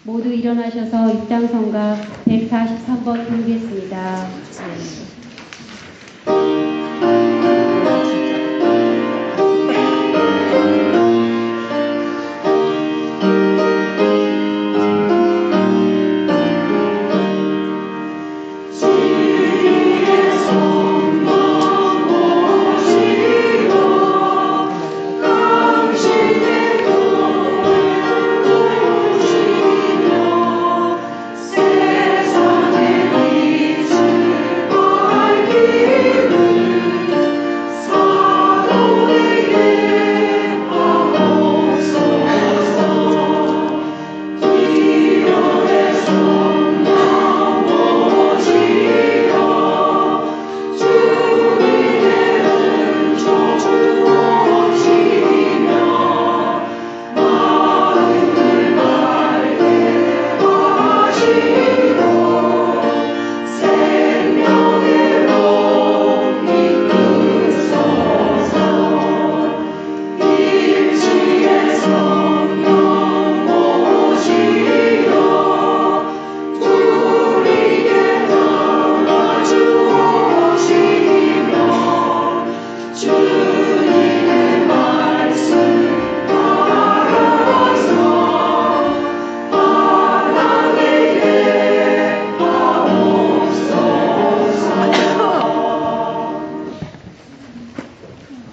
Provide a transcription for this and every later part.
모두 일어나셔서 입장성가 143번 부르겠습니다.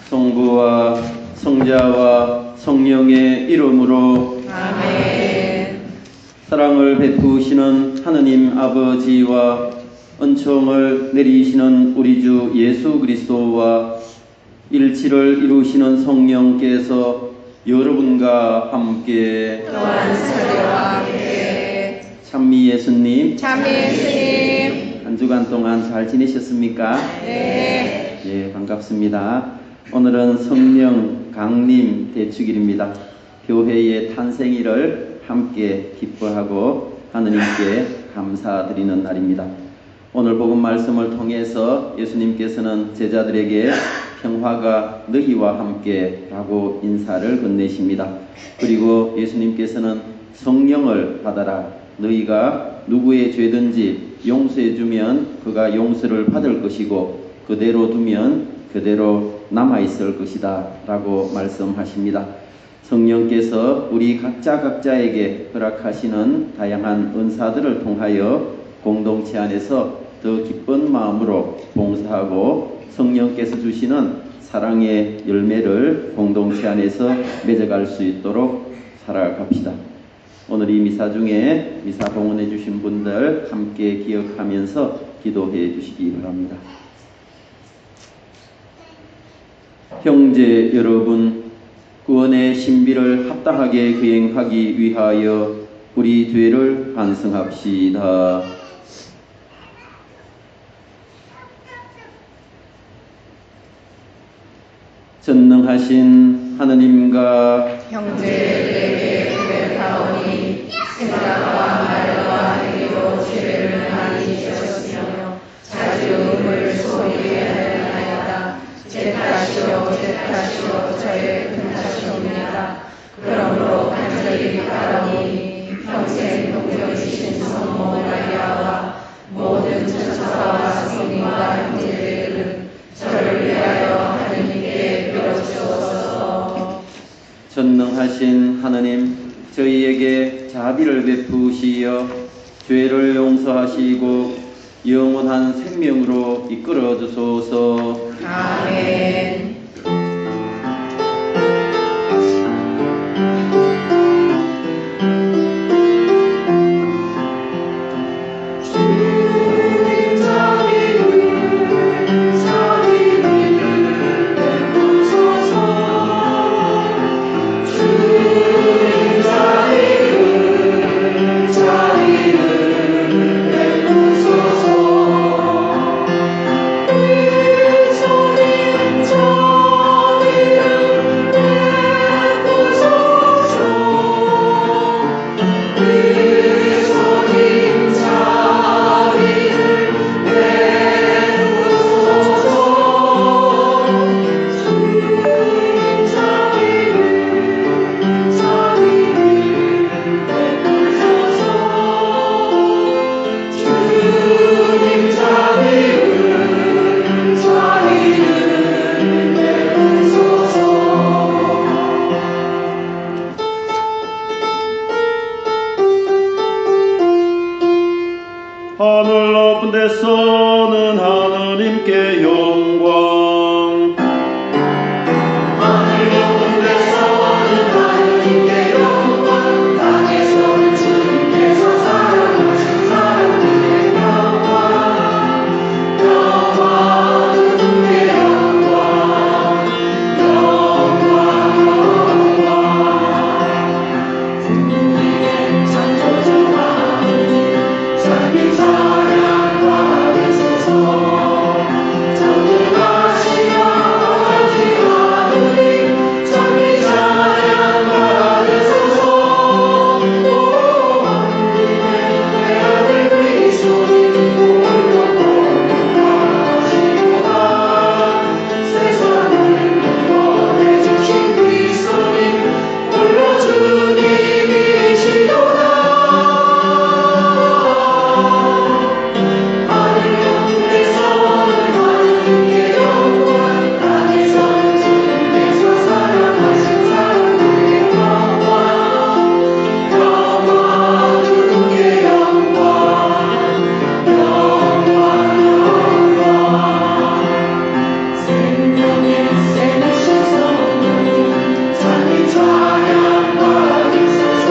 성부와 성자와 성령의 이름으로 아멘. 사랑을 베푸시는 하느님 아버지와 은총을 내리시는 우리 주 예수 그리스도와 일치를 이루시는 성령께서 여러분과 함께 또한 서로와 함께 찬미 예수님 찬미 예수님. 한 주간 동안 잘 지내셨습니까? 네. 예, 반갑습니다. 오늘은 성령 강림 대축일입니다. 교회의 탄생일을 함께 기뻐하고 하느님께 감사드리는 날입니다. 오늘 복음 말씀을 통해서 예수님께서는 제자들에게 평화가 너희와 함께 라고 인사를 건네십니다. 그리고 예수님께서는 성령을 받아라. 너희가 누구의 죄든지 용서해주면 그가 용서를 받을 것이고 그대로 두면 그대로 남아있을 것이다 라고 말씀하십니다. 성령께서 우리 각자에게 허락하시는 다양한 은사들을 통하여 공동체 안에서 더 기쁜 마음으로 봉사하고 성령께서 주시는 사랑의 열매를 공동체 안에서 맺어갈 수 있도록 살아갑시다. 오늘 이 미사 중에 미사 봉헌해 주신 분들 함께 기억하면서 기도해 주시기 바랍니다. 형제 여러분, 구원의 신비를 합당하게 거행하기 위하여 우리 죄를 반성합시다. 전능하신 하느님과 형제들에게 고백하오니 생각과 말과 행위로 죄를 많이 지었으며 자주 음을 소리에 하였나이다. 제 탓이요 저의 큰 탓이옵니다. 그러므로 간절히 바라오니 평생 동정이신 성모 마리아와 모든 천사와 성인과 형제들은 저를 위하여 하느님께 빌어주옵소서. 전능하신 하느님, 저희에게 자비를 베푸시어 죄를 용서하시고 영원한 생명으로 이끌어 주소서. 아멘. 소리 하늘 높은 데서는 하느님께 영광. 하늘 높은 데서는 하느님께 영광, 땅에서는 주님께서 사랑하신 사람들의 영광. 영광 주님께 영광, 주님의 창조주 하느님 자기 사랑 받으소서. 전능하신 아버지 하느님 자기 사랑 받으소서. 오 하느님의 외아들 그리스도님 홀로 거룩하시도다. 세상을 구원해주신 그리스도님 홀로 주님이시도다. 하늘 높은 데서는 하느님께 영광, 땅에서는 주님께서 사랑하신 사람들의 영광. 영광 주님께 영광, 생명의 샘이신 성령님 자기 찬양 받으소서.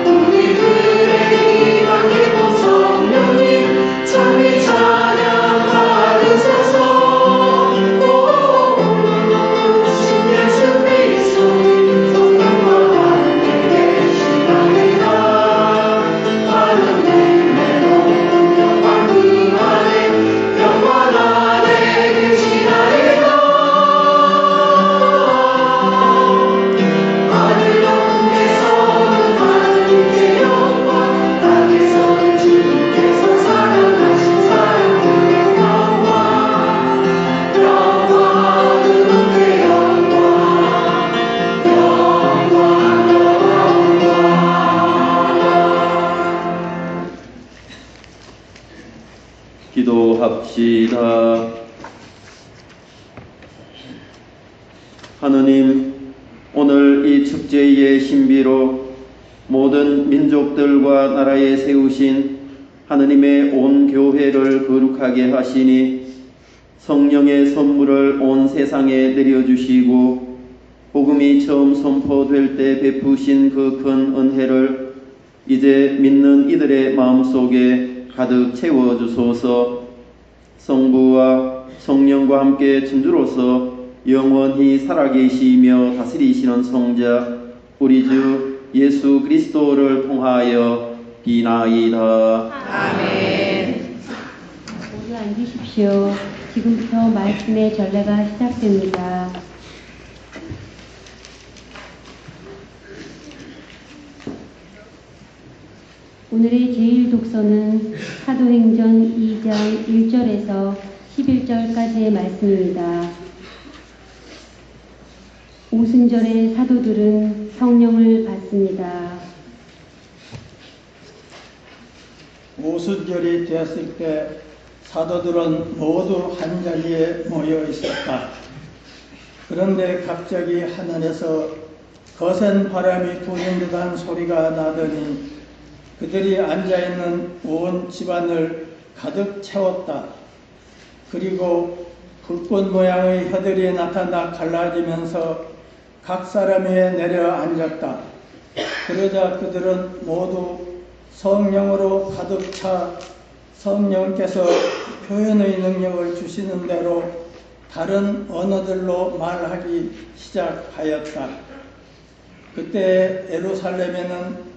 우리들의 희망 기쁨 성령님 자기 찬양 받으소서. 오 신 예수 그리스도님 성령과 함께 계시나이다. 하느님의 높은 영광 그 안에 영원하게 계시나이다. 하늘 높은 데서는 하느님께 영광, 땅에서는 주님께서 사랑하신 사람들의 영광. 영광 주님께 영광, 기도합시다. 하느님, 오늘 이 축제의 신비로 모든 민족들과 나라에 세우신 하느님의 온 교회를 거룩하게 하시니 성령의 선물을 온 세상에 내려주시고 복음이 처음 선포될 때 베푸신 그 큰 은혜를 이제 믿는 이들의 마음속에 가득 채워주소서. 성부와 성령과 함께 천주로서 영원히 살아계시며 다스리시는 성자 우리 주 예수 그리스도를 통하여 비나이다. 아멘. 모두 앉으십시오. 지금부터 말씀의 전례가 시작됩니다. 오늘의 제일 독서는 사도행전 2장 1절에서 11절까지의 말씀입니다. 오순절에 사도들은 성령을 받습니다. 오순절이 되었을 때 사도들은 모두 한자리에 모여 있었다. 그런데 갑자기 하늘에서 거센 바람이 부는 듯한 소리가 나더니 그들이 앉아있는 온 집안을 가득 채웠다. 그리고 불꽃 모양의 혀들이 나타나 갈라지면서 각 사람 위에 내려앉았다. 그러자 그들은 모두 성령으로 가득 차 성령께서 표현의 능력을 주시는 대로 다른 언어들로 말하기 시작하였다. 그때 예루살렘에는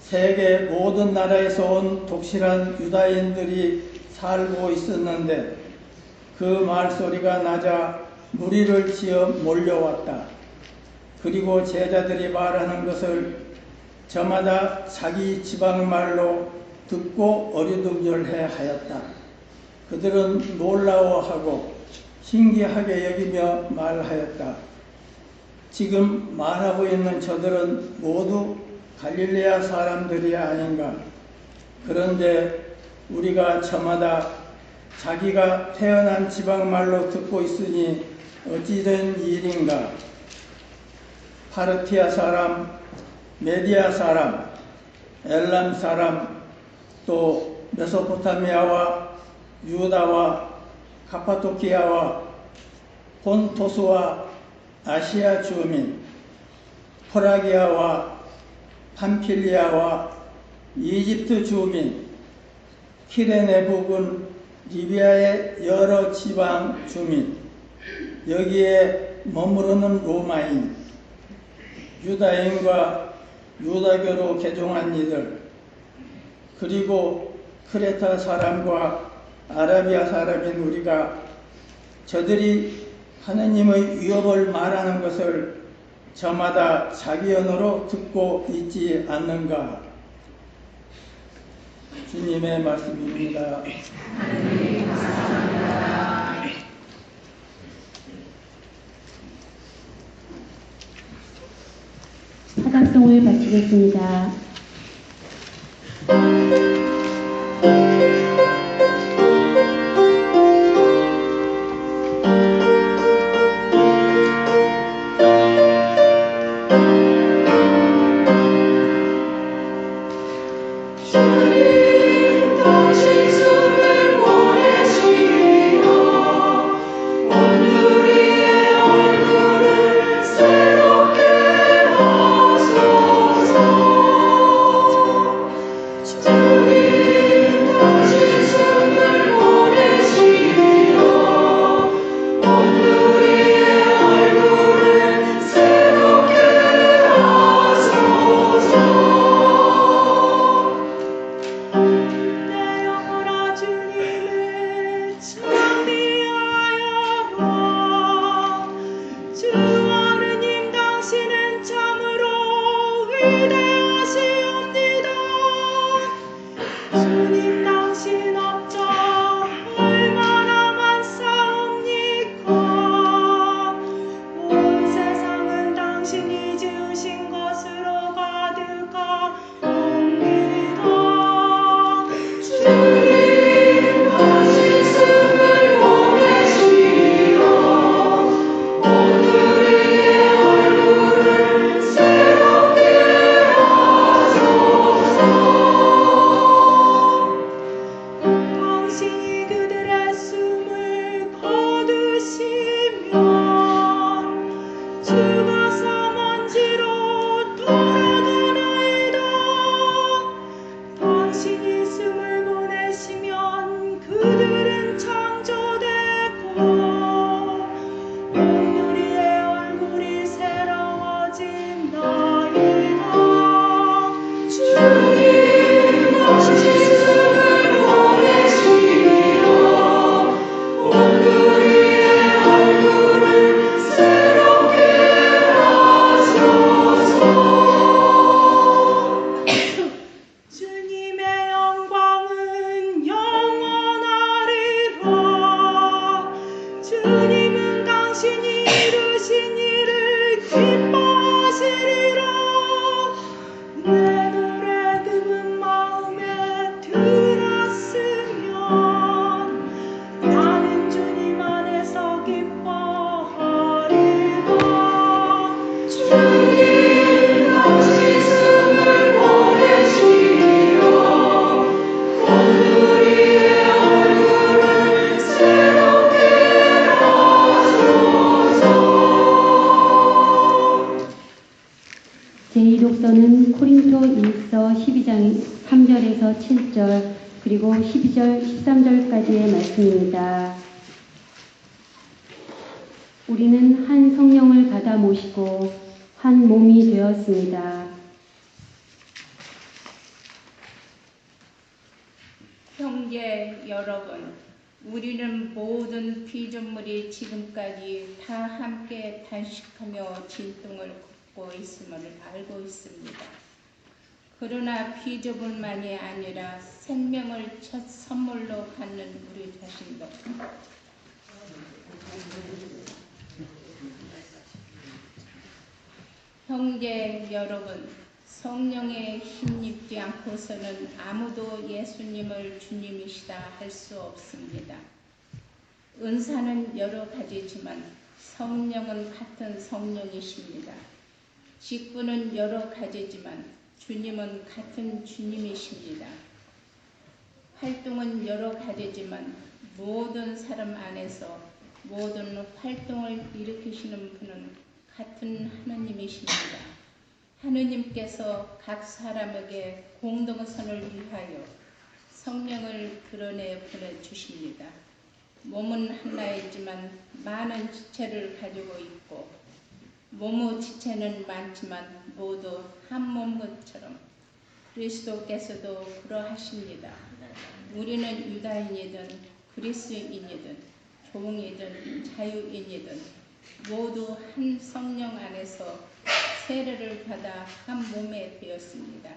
세계 모든 나라에서 온 독실한 유다인들이 살고 있었는데 그 말소리가 나자 무리를 지어 몰려왔다. 그리고 제자들이 말하는 것을 저마다 자기 지방말로 듣고 어리둥절해 하였다. 그들은 놀라워하고 신기하게 여기며 말하였다. 지금 말하고 있는 저들은 모두 갈릴레아 사람들이 아닌가. 그런데 우리가 저마다 자기가 태어난 지방말로 듣고 있으니 어찌된 일인가. 파르티아 사람, 메디아 사람, 엘람 사람, 또 메소포타미아와 유다와 카파도키아와 본토스와 아시아 주민, 프라기아와 팜필리아와 이집트 주민, 키레네 부근 리비아의 여러 지방 주민, 여기에 머무르는 로마인, 유다인과 유다교로 개종한 이들, 그리고 크레타 사람과 아라비아 사람인 우리가 저들이 하느님의 위협을 말하는 것을 저마다 자기 언어로 듣고 있지 않는가? 주님의 말씀입니다. 사각송을 바치겠습니다. 주님 당신 숨을 보내시며 온누리의 얼굴을 새롭게 하소서. 주님 당신 숨을 보내시며 온누리의 얼굴을 새롭게 하소서. 내 영혼아 주님을 찬미하여라. 주 하느님 당신은 참으로 위대하시옵니다. 주님 당신 업적 얼마나 많사옵니까. 온 세상은 당신이 지으신 것으로 가득하옵니다. 주님 당신 숨을 보내시며 온누리의 얼굴을 새롭게 하소서. 당신이 그들의 숨을 거두시면 죽어서 먼지로 돌아가나이다. 당신이 숨을 보내시면 그들은 창조되고 온누리의 얼굴이 새로워진다이다. 주님 당신 숨을 보내시며 온누리의 얼굴을 새롭게 하소서. 주님의 영광은 영원하리라. 주님은 당신이 이루신 일을 기뻐하시리라. 내 노래 그분 마음에 들었으면 나는 주님 안에서 기뻐하리라. 주님 당신 숨을 보내시며 온누리의 얼굴을 새롭게 하소서. 제2독서는 코린토 1서 12장 3절에서 7절 그리고 12절 13절까지의 말씀입니다. 우리는 한 성령을 받아 모시고 한 몸이 되었습니다. 형제 여러분, 우리는 모든 피조물이 지금까지 다 함께 단식하며 진동을 걷고 있음을 알고 있습니다. 그러나 피조물만이 아니라 생명을 첫 선물로 받는 우리 자신도 형제 여러분, 성령에 힘입지 않고서는 아무도 예수님을 주님이시다 할 수 없습니다. 은사는 여러 가지지만 성령은 같은 성령이십니다. 직분은 여러 가지지만 주님은 같은 주님이십니다. 활동은 여러 가지지만 모든 사람 안에서 모든 활동을 일으키시는 분은 같은 하느님이십니다. 하느님께서 각 사람에게 공동선을 위하여 성령을 드러내 보내주십니다. 몸은 하나이지만 많은 지체를 가지고 있고 몸의 지체는 많지만 모두 한 몸처럼 그리스도께서도 그러하십니다. 우리는 유다인이든 그리스인이든 종이든 자유인이든 모두 한 성령 안에서 세례를 받아 한 몸에 되었습니다.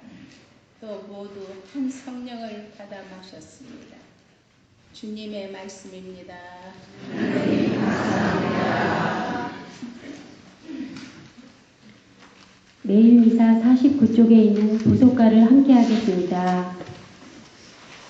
또 모두 한 성령을 받아 마셨습니다. 주님의 말씀입니다. 매일 미사 49쪽에 있는 부속가를 함께 하겠습니다.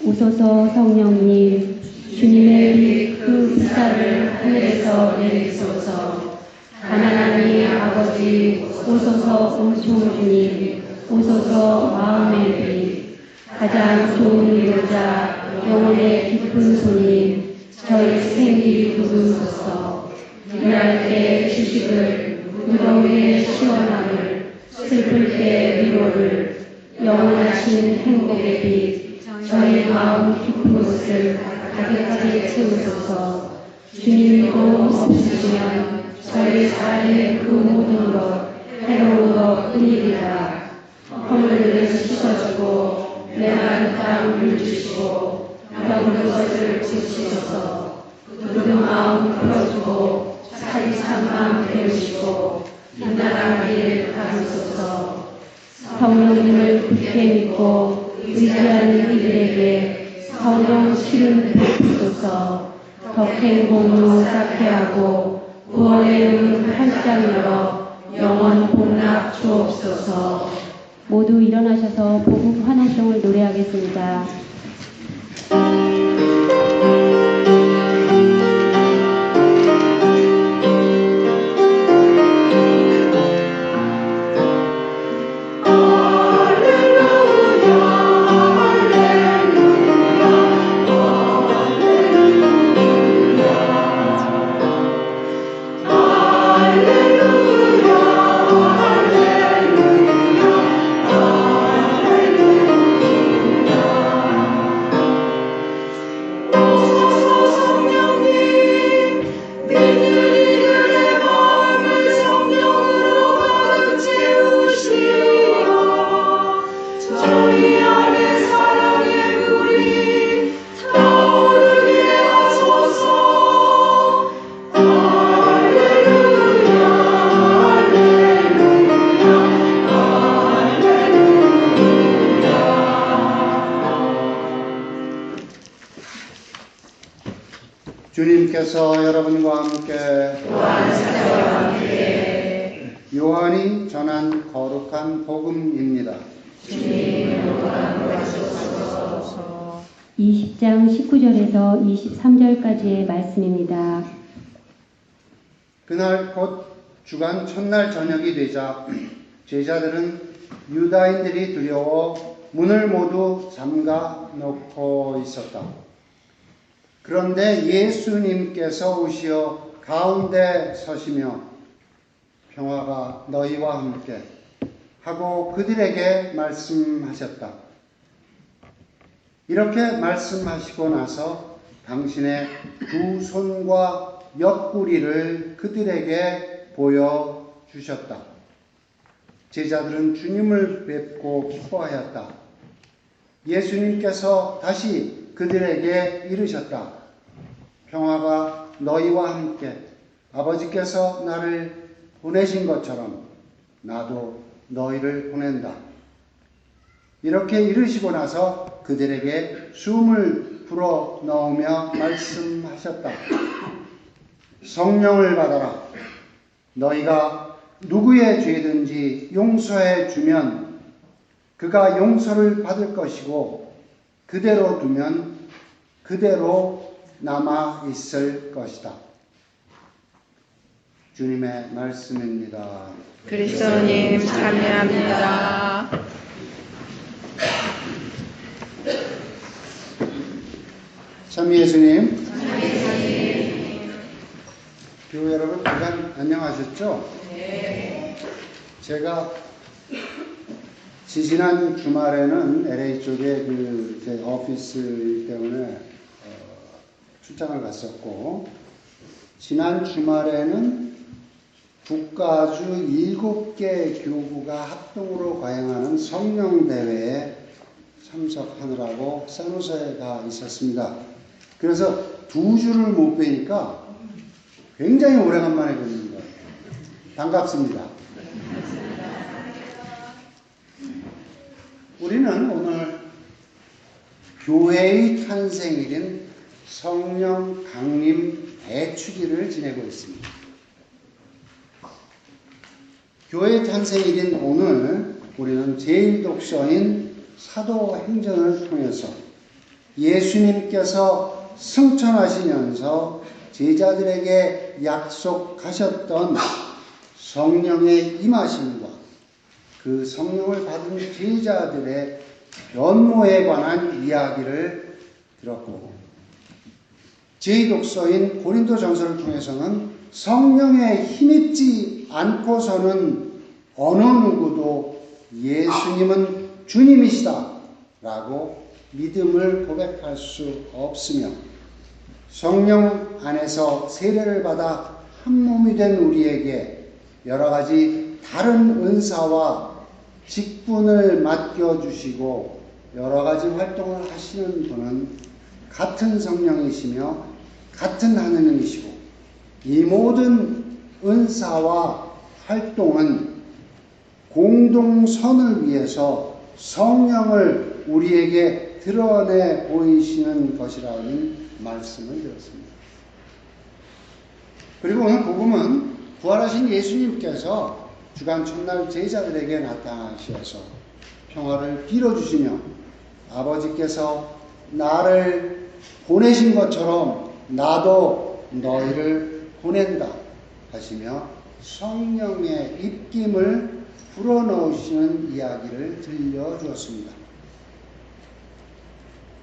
오소서 성령님, 주님의 그 부사를 하늘에서 내리소서. 가난하니 아버지, 오소서 은총 주님, 오소서 마음의 빛, 가장 좋은 위로자, 영혼의 깊은 손님, 저희 생기를 부르소서. 일할 때 휴식을, 무더위의 시원함을, 슬플 때 위로를, 영원하신 행복의 빛, 저희 마음 깊은 곳을 가득하게 채우소서. 주님도 없으시면 저희 삶의 그 모든 것, 해로운 것 뿐이리라. 허물을 씻어주고 메마른 땅 물주시고 배부른 것을 지키소서. 굳은 마음 풀어주고 차디찬 마음 배우시고 빛나는 길을 가르소서. 성령님을 굳게 믿고 의지하는 이들에게 성령 실은 베푸소서. 덕행 공로 쌓게 하고 구원의 문 활짝 열어 영원 복락 주옵소서. 모두 일어나셔서 복음 환호성을 노래하겠습니다. 주님께서 여러분과 함께 요한이 전한 거룩한 복음입니다. 20장 19절에서 23절까지의 말씀입니다. 그날 곧 주간 첫날 저녁이 되자 제자들은 유다인들이 두려워 문을 모두 잠가 놓고 있었다. 그런데 예수님께서 오시어 가운데 서시며 평화가 너희와 함께 하고 그들에게 말씀하셨다. 이렇게 말씀하시고 나서 당신의 두 손과 옆구리를 그들에게 보여주셨다. 제자들은 주님을 뵙고 기뻐하였다. 예수님께서 다시 그들에게 이르셨다. 평화가 너희와 함께 아버지께서 나를 보내신 것처럼 나도 너희를 보낸다. 이렇게 이르시고 나서 그들에게 숨을 불어 넣으며 말씀하셨다. 성령을 받아라. 너희가 누구의 죄든지 용서해 주면 그가 용서를 받을 것이고 그대로 두면 그대로 남아 있을 것이다. 주님의 말씀입니다. 그리스도님 참여합니다. 참 예수님. 교회 여러분, 그간 안녕하셨죠? 네. 제가 지난 주말에는 LA 쪽에 제 오피스 때문에 출장을 갔었고, 지난 주말에는 국가주 7개 교구가 합동으로 과행하는 성령대회에 참석하느라고 샌호세에 가 있었습니다. 그래서 2주를 못 뵈니까 굉장히 오래간만에 뵙는 거예요. 반갑습니다. 우리는 오늘 교회의 탄생일인 성령 강림 대축일을 지내고 있습니다. 교회 탄생일인 오늘 우리는 제1독서인 사도행전을 통해서 예수님께서 승천하시면서 제자들에게 약속하셨던 성령의 임하심과 그 성령을 받은 제자들의 변모에 관한 이야기를 들었고, 제2독서인 고린도전서를 통해서는 성령에 힘입지 않고서는 어느 누구도 예수님은 주님이시다 라고 믿음을 고백할 수 없으며, 성령 안에서 세례를 받아 한 몸이 된 우리에게 여러 가지 다른 은사와 직분을 맡겨주시고 여러 가지 활동을 하시는 분은 같은 성령이시며 같은 하느님이시고, 이 모든 은사와 활동은 공동선을 위해서 성령을 우리에게 드러내 보이시는 것이라는 말씀을 드렸습니다. 그리고 오늘 복음은 부활하신 예수님께서 주간 첫날 제자들에게 나타나셔서 평화를 빌어주시며, 아버지께서 나를 보내신 것처럼 나도 너희를 보낸다 하시며 성령의 입김을 불어넣으시는 이야기를 들려주었습니다.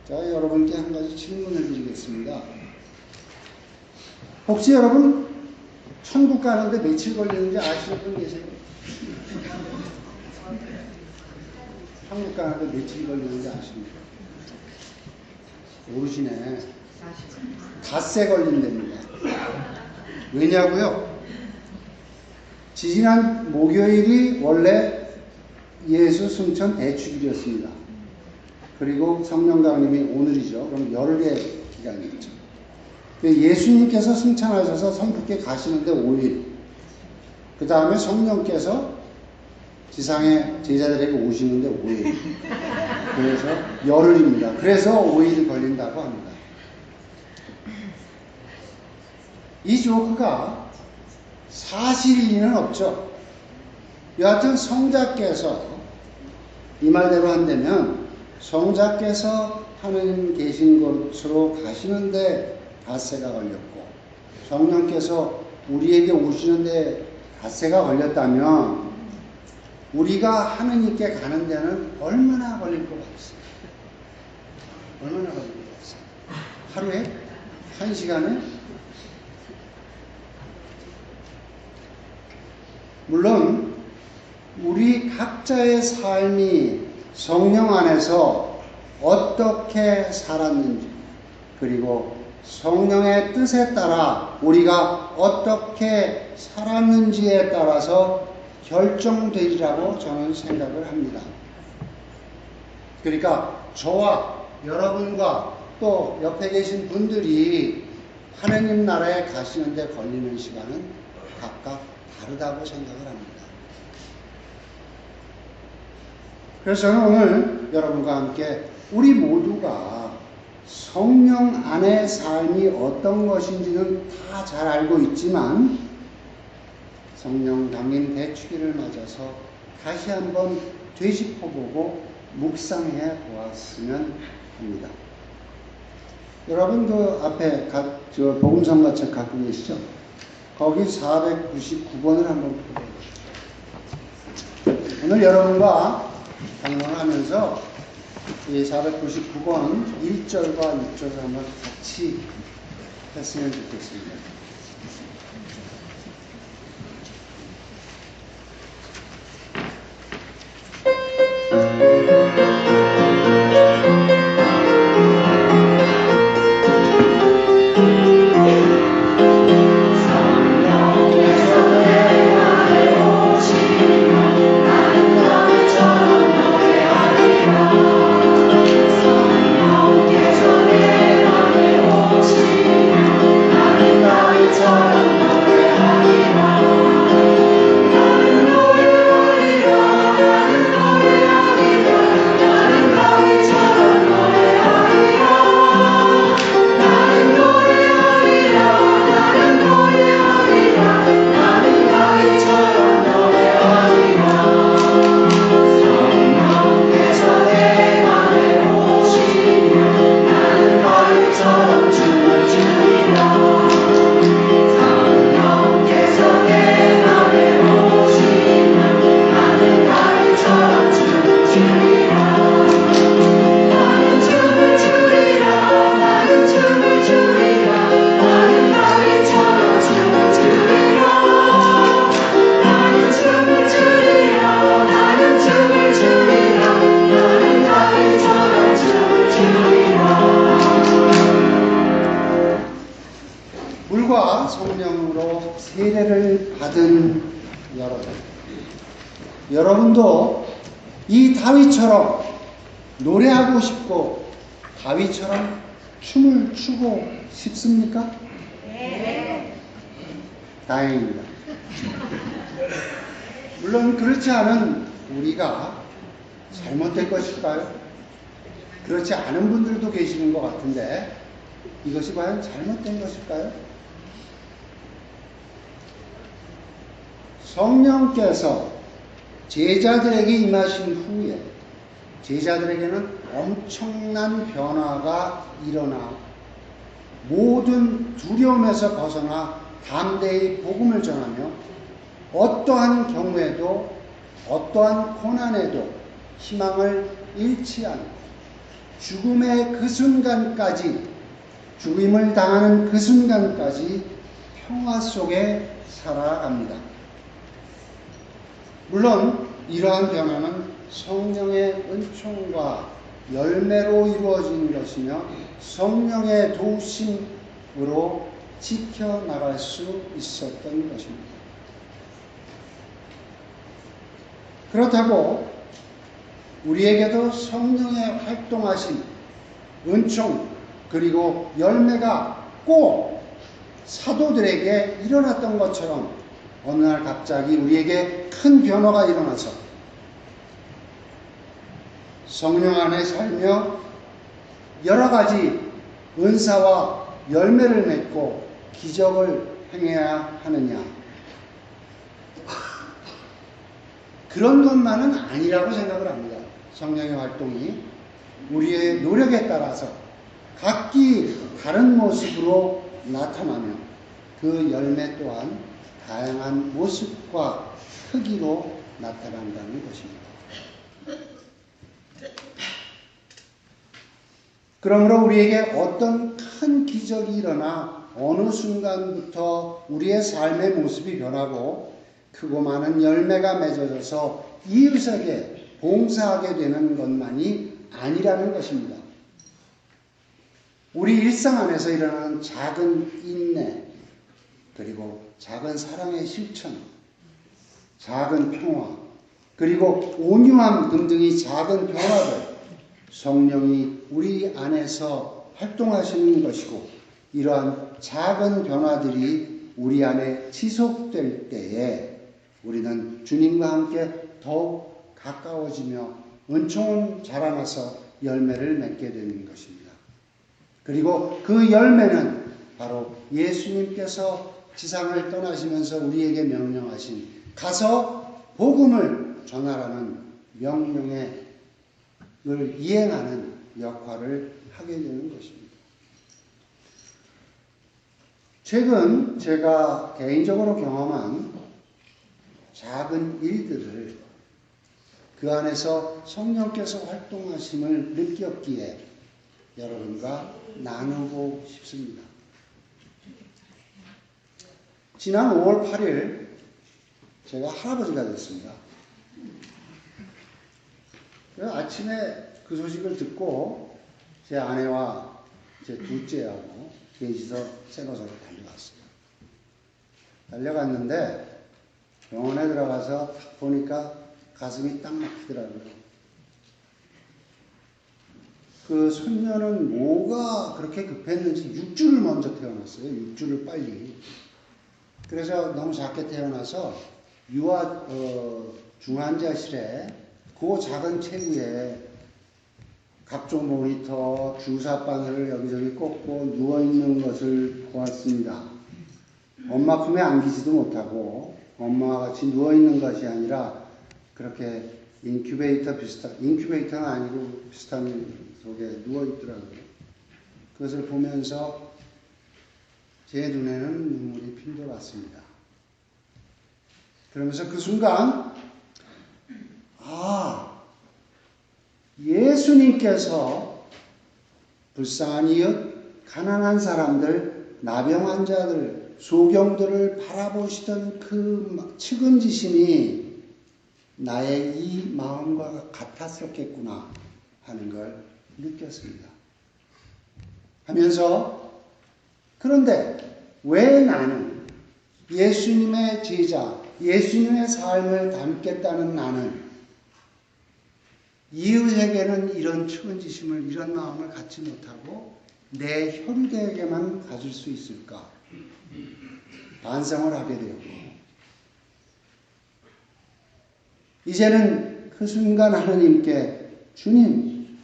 자, 여러분께 한 가지 질문을 드리겠습니다. 혹시 여러분 천국 가는데 며칠 걸리는지 아시는 분 계세요? 천국 가는데 며칠 걸리는지 아십니까? 모르시네. 닷새 걸린답니다. 왜냐고요? 지지난 목요일이 원래 예수 승천 대축일이었습니다. 그리고 성령 강림이 오늘이죠. 그럼 열흘의 기간이겠죠. 예수님께서 승천하셔서 성북에 가시는데 5일, 그 다음에 성령께서 지상에 제자들에게 오시는데 5일, 그래서 열흘입니다. 그래서 5일이 걸린다고 합니다. 이 조크가 사실일 리는 없죠. 여하튼 성자께서 이 말대로 한다면 성자께서 하느님 계신 곳으로 가시는데 닷새가 걸렸고, 성령께서 우리에게 오시는데 닷새가 걸렸다면 우리가 하느님께 가는 데는 얼마나 걸릴 것 같습니까? 얼마나 걸릴 것 같습니까? 하루에? 1시간에? 물론 우리 각자의 삶이 성령 안에서 어떻게 살았는지, 그리고 성령의 뜻에 따라 우리가 어떻게 살았는지에 따라서 결정되리라고 저는 생각을 합니다. 그러니까 저와 여러분과 또 옆에 계신 분들이 하느님 나라에 가시는데 걸리는 시간은 각각 다르다고 생각을 합니다. 그래서 저는 오늘 여러분과 함께 우리 모두가 성령 안의 삶이 어떤 것인지는 다 잘 알고 있지만 성령 강림 대축일을 맞아서 다시 한번 되짚어보고 묵상해 보았으면 합니다. 여러분 그 앞에 저 복음성가책 갖고 계시죠? 거기 499번을 한번 보세요. 오늘 여러분과 방문을 하면서 이 499번 1절과 6절 한번 같이 했으면 좋겠습니다. 물과 성령으로 세례를 받은 여러분도 이 다윗처럼 노래하고 싶고 다윗처럼 춤을 추고 싶습니까? 네. 다행입니다. 물론 그렇지 않은 우리가 잘못된 것일까요? 그렇지 않은 분들도 계시는 것 같은데 이것이 과연 잘못된 것일까요? 성령께서 제자들에게 임하신 후에 제자들에게는 엄청난 변화가 일어나 모든 두려움에서 벗어나 담대히 복음을 전하며 어떠한 경우에도 어떠한 고난에도 희망을 잃지 않고 죽음의 그 순간까지 죽임을 당하는 그 순간까지 평화 속에 살아갑니다. 물론 이러한 변화는 성령의 은총과 열매로 이루어진 것이며 성령의 도우심으로 지켜나갈 수 있었던 것입니다. 그렇다고 우리에게도 성령의 활동하신 은총 그리고 열매가 꼭 사도들에게 일어났던 것처럼 어느 날 갑자기 우리에게 큰 변화가 일어나서 성령 안에 살며 여러 가지 은사와 열매를 맺고 기적을 행해야 하느냐? 그런 것만은 아니라고 생각을 합니다. 성령의 활동이 우리의 노력에 따라서 각기 다른 모습으로 나타나며 그 열매 또한 다양한 모습과 크기로 나타난다는 것입니다. 그러므로 우리에게 어떤 큰 기적이 일어나 어느 순간부터 우리의 삶의 모습이 변하고 크고 많은 열매가 맺어져서 이웃에게 봉사하게 되는 것만이 아니라는 것입니다. 우리 일상 안에서 일어나는 작은 인내, 그리고 작은 사랑의 실천, 작은 평화, 그리고 온유함 등등의 작은 변화들, 성령이 우리 안에서 활동하시는 것이고 이러한 작은 변화들이 우리 안에 지속될 때에 우리는 주님과 함께 더욱 가까워지며 은총은 자라나서 열매를 맺게 되는 것입니다. 그리고 그 열매는 바로 예수님께서 지상을 떠나시면서 우리에게 명령하신 가서 복음을 전하라는 명령을 이행하는 역할을 하게 되는 것입니다. 최근 제가 개인적으로 경험한 작은 일들을 그 안에서 성령께서 활동하심을 느꼈기에 여러분과 나누고 싶습니다. 지난 5월 8일 제가 할아버지가 됐습니다. 아침에 그 소식을 듣고 제 아내와 제 둘째하고 넷이서 세노서로 달려갔어요. 달려갔는데 병원에 들어가서 딱 보니까 가슴이 딱 막히더라고요. 그 손녀는 뭐가 그렇게 급했는지 6주를 먼저 태어났어요. 6주를 빨리. 그래서 너무 작게 태어나서 중환자실에 그 작은 체구에 각종 모니터, 주사 바늘을 여기저기 꽂고 누워있는 것을 보았습니다. 엄마 품에 안기지도 못하고 엄마와 같이 누워있는 것이 아니라 그렇게 인큐베이터는 아니고 비슷한 속에 누워있더라고요. 그것을 보면서 제 눈에는 눈물이 핀돌았습니다. 그러면서 그 순간 예수님께서 불쌍한 이웃, 가난한 사람들, 나병 환자들, 소경들을 바라보시던 그 측은지심이 나의 이 마음과 같았었겠구나 하는 걸 느꼈습니다. 하면서 그런데 왜 나는 예수님의 제자, 예수님의 삶을 담겠다는 나는 이웃에게는 이런 측은지심을, 이런 마음을 갖지 못하고 내 혈육에게만 가질 수 있을까? 반성을 하게 되었고, 이제는 그 순간 하느님께 주님,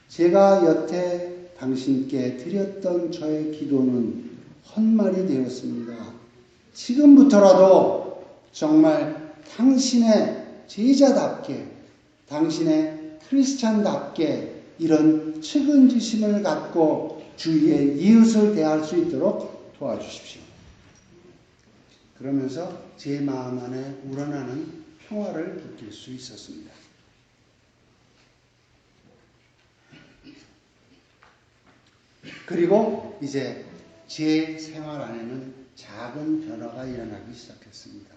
제가 여태 당신께 드렸던 저의 기도는 헛말이 되었습니다. 지금부터라도 정말 당신의 제자답게, 당신의 크리스찬답게 이런 측은지심을 갖고 주위의 이웃을 대할 수 있도록 도와주십시오. 그러면서 제 마음 안에 우러나는 평화를 느낄 수 있었습니다. 그리고 이제 제 생활 안에는 작은 변화가 일어나기 시작했습니다.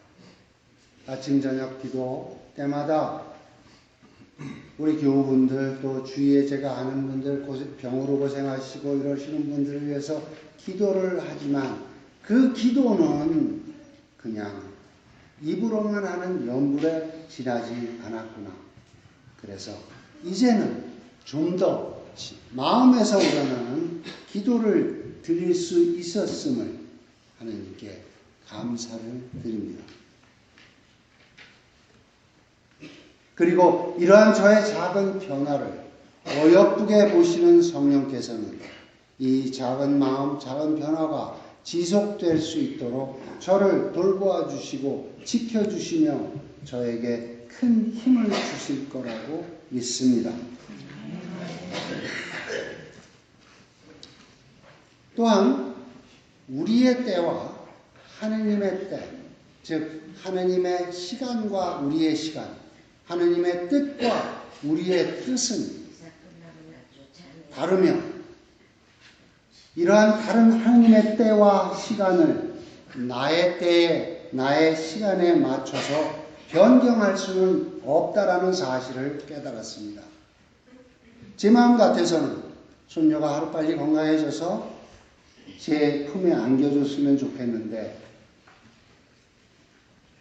아침 저녁 기도 때마다 우리 교우분들, 또 주위에 제가 아는 분들, 병으로 고생하시고 이러시는 분들을 위해서 기도를 하지만 그 기도는 그냥 입으로만 하는 연불에 지나지 않았구나. 그래서 이제는 좀 더 마음에서 우러나는 기도를 드릴 수 있었음을 하나님께 감사를 드립니다. 그리고 이러한 저의 작은 변화를 어여쁘게 보시는 성령께서는 이 작은 마음, 작은 변화가 지속될 수 있도록 저를 돌보아 주시고 지켜주시며 저에게 큰 힘을 주실 거라고 믿습니다. 또한 우리의 때와 하느님의 때, 즉 하느님의 시간과 우리의 시간, 하느님의 뜻과 우리의 뜻은 다르며 이러한 다른 하느님의 때와 시간을 나의 때에, 나의 시간에 맞춰서 변경할 수는 없다라는 사실을 깨달았습니다. 제 마음 같아서는 손녀가 하루빨리 건강해져서 제 품에 안겨줬으면 좋겠는데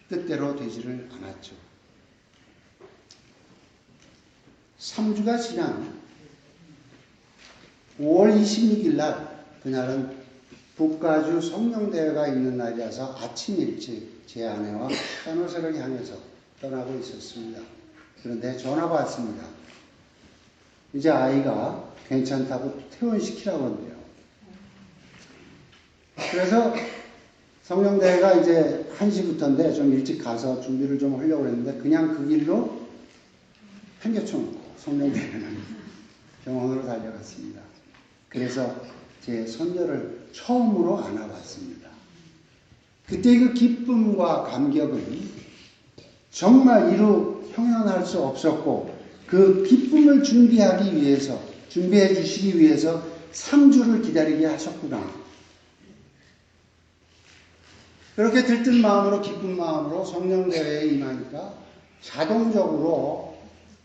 뜻대로 되지를 않았죠. 3주가 지난 5월 26일 날, 그날은 북가주 성령대회가 있는 날이라서 아침 일찍 제 아내와 산호세를 향해서 떠나고 있었습니다. 그런데 전화가 왔습니다. 이제 아이가 괜찮다고 퇴원시키라고 한대요. 그래서 성령대회가 이제 1시부터인데 좀 일찍 가서 준비를 좀 하려고 했는데 그냥 그 길로 팽개쳐놓고 성령대회는 병원으로 달려갔습니다. 그래서 제 손녀를 처음으로 안아봤습니다. 그때 그 기쁨과 감격은 정말 이루 형연할 수 없었고 그 기쁨을 준비해 주시기 위해서 3주를 기다리게 하셨구나. 그렇게 들뜬 마음으로 기쁜 마음으로 성령대회에 임하니까 자동적으로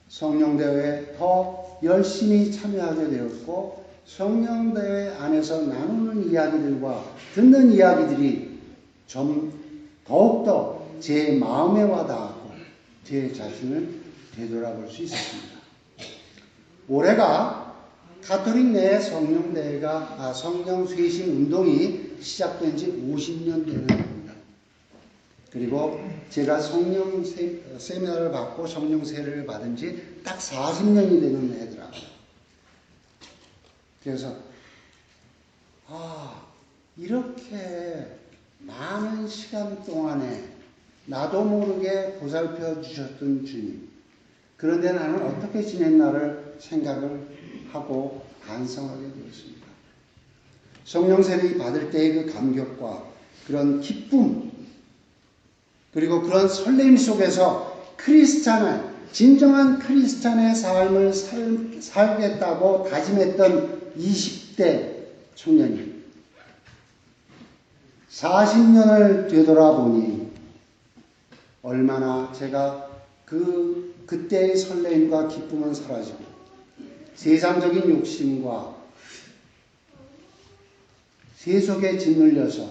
성령대회에 더 열심히 참여하게 되었고 성령대회 안에서 나누는 이야기들과 듣는 이야기들이 좀 더욱더 제 마음에 와닿았고 제 자신을 되돌아볼 수 있었습니다. 올해가 가톨릭 내 성령대회가 성령 쇄신 운동이 시작된 지 50년 되는 해입니다. 그리고 제가 성령 세미나를 받고 성령 세례를 받은 지 딱 40년이 되는 해더라고요. 그래서 이렇게 많은 시간 동안에 나도 모르게 보살펴 주셨던 주님, 그런데 나는 어떻게 지냈나를 생각을 하고 반성하게 되었습니다. 성령 세례 받을 때의 그 감격과 그런 기쁨, 그리고 그런 설렘 속에서 진정한 크리스찬의 삶을 살겠다고 다짐했던 20대 청년이 40년을 되돌아보니 얼마나 제가 그때의 설렘과 기쁨은 사라지고 세상적인 욕심과 세속에 짓눌려서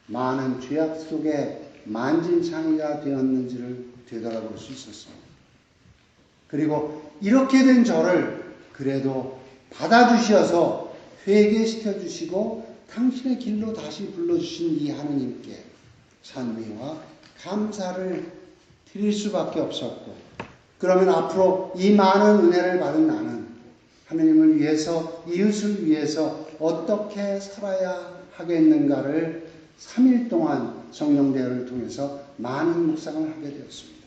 많은 죄악 속에 만진창이가 되었는지를 되돌아볼 수 있었습니다. 그리고 이렇게 된 저를 그래도 받아주셔서 회개시켜 주시고 당신의 길로 다시 불러주신 이 하느님께 찬미와 감사를 드릴 수밖에 없었고, 그러면 앞으로 이 많은 은혜를 받은 나는 하느님을 위해서, 이웃을 위해서 어떻게 살아야 하겠는가를 3일 동안 성령대회를 통해서 많은 묵상을 하게 되었습니다.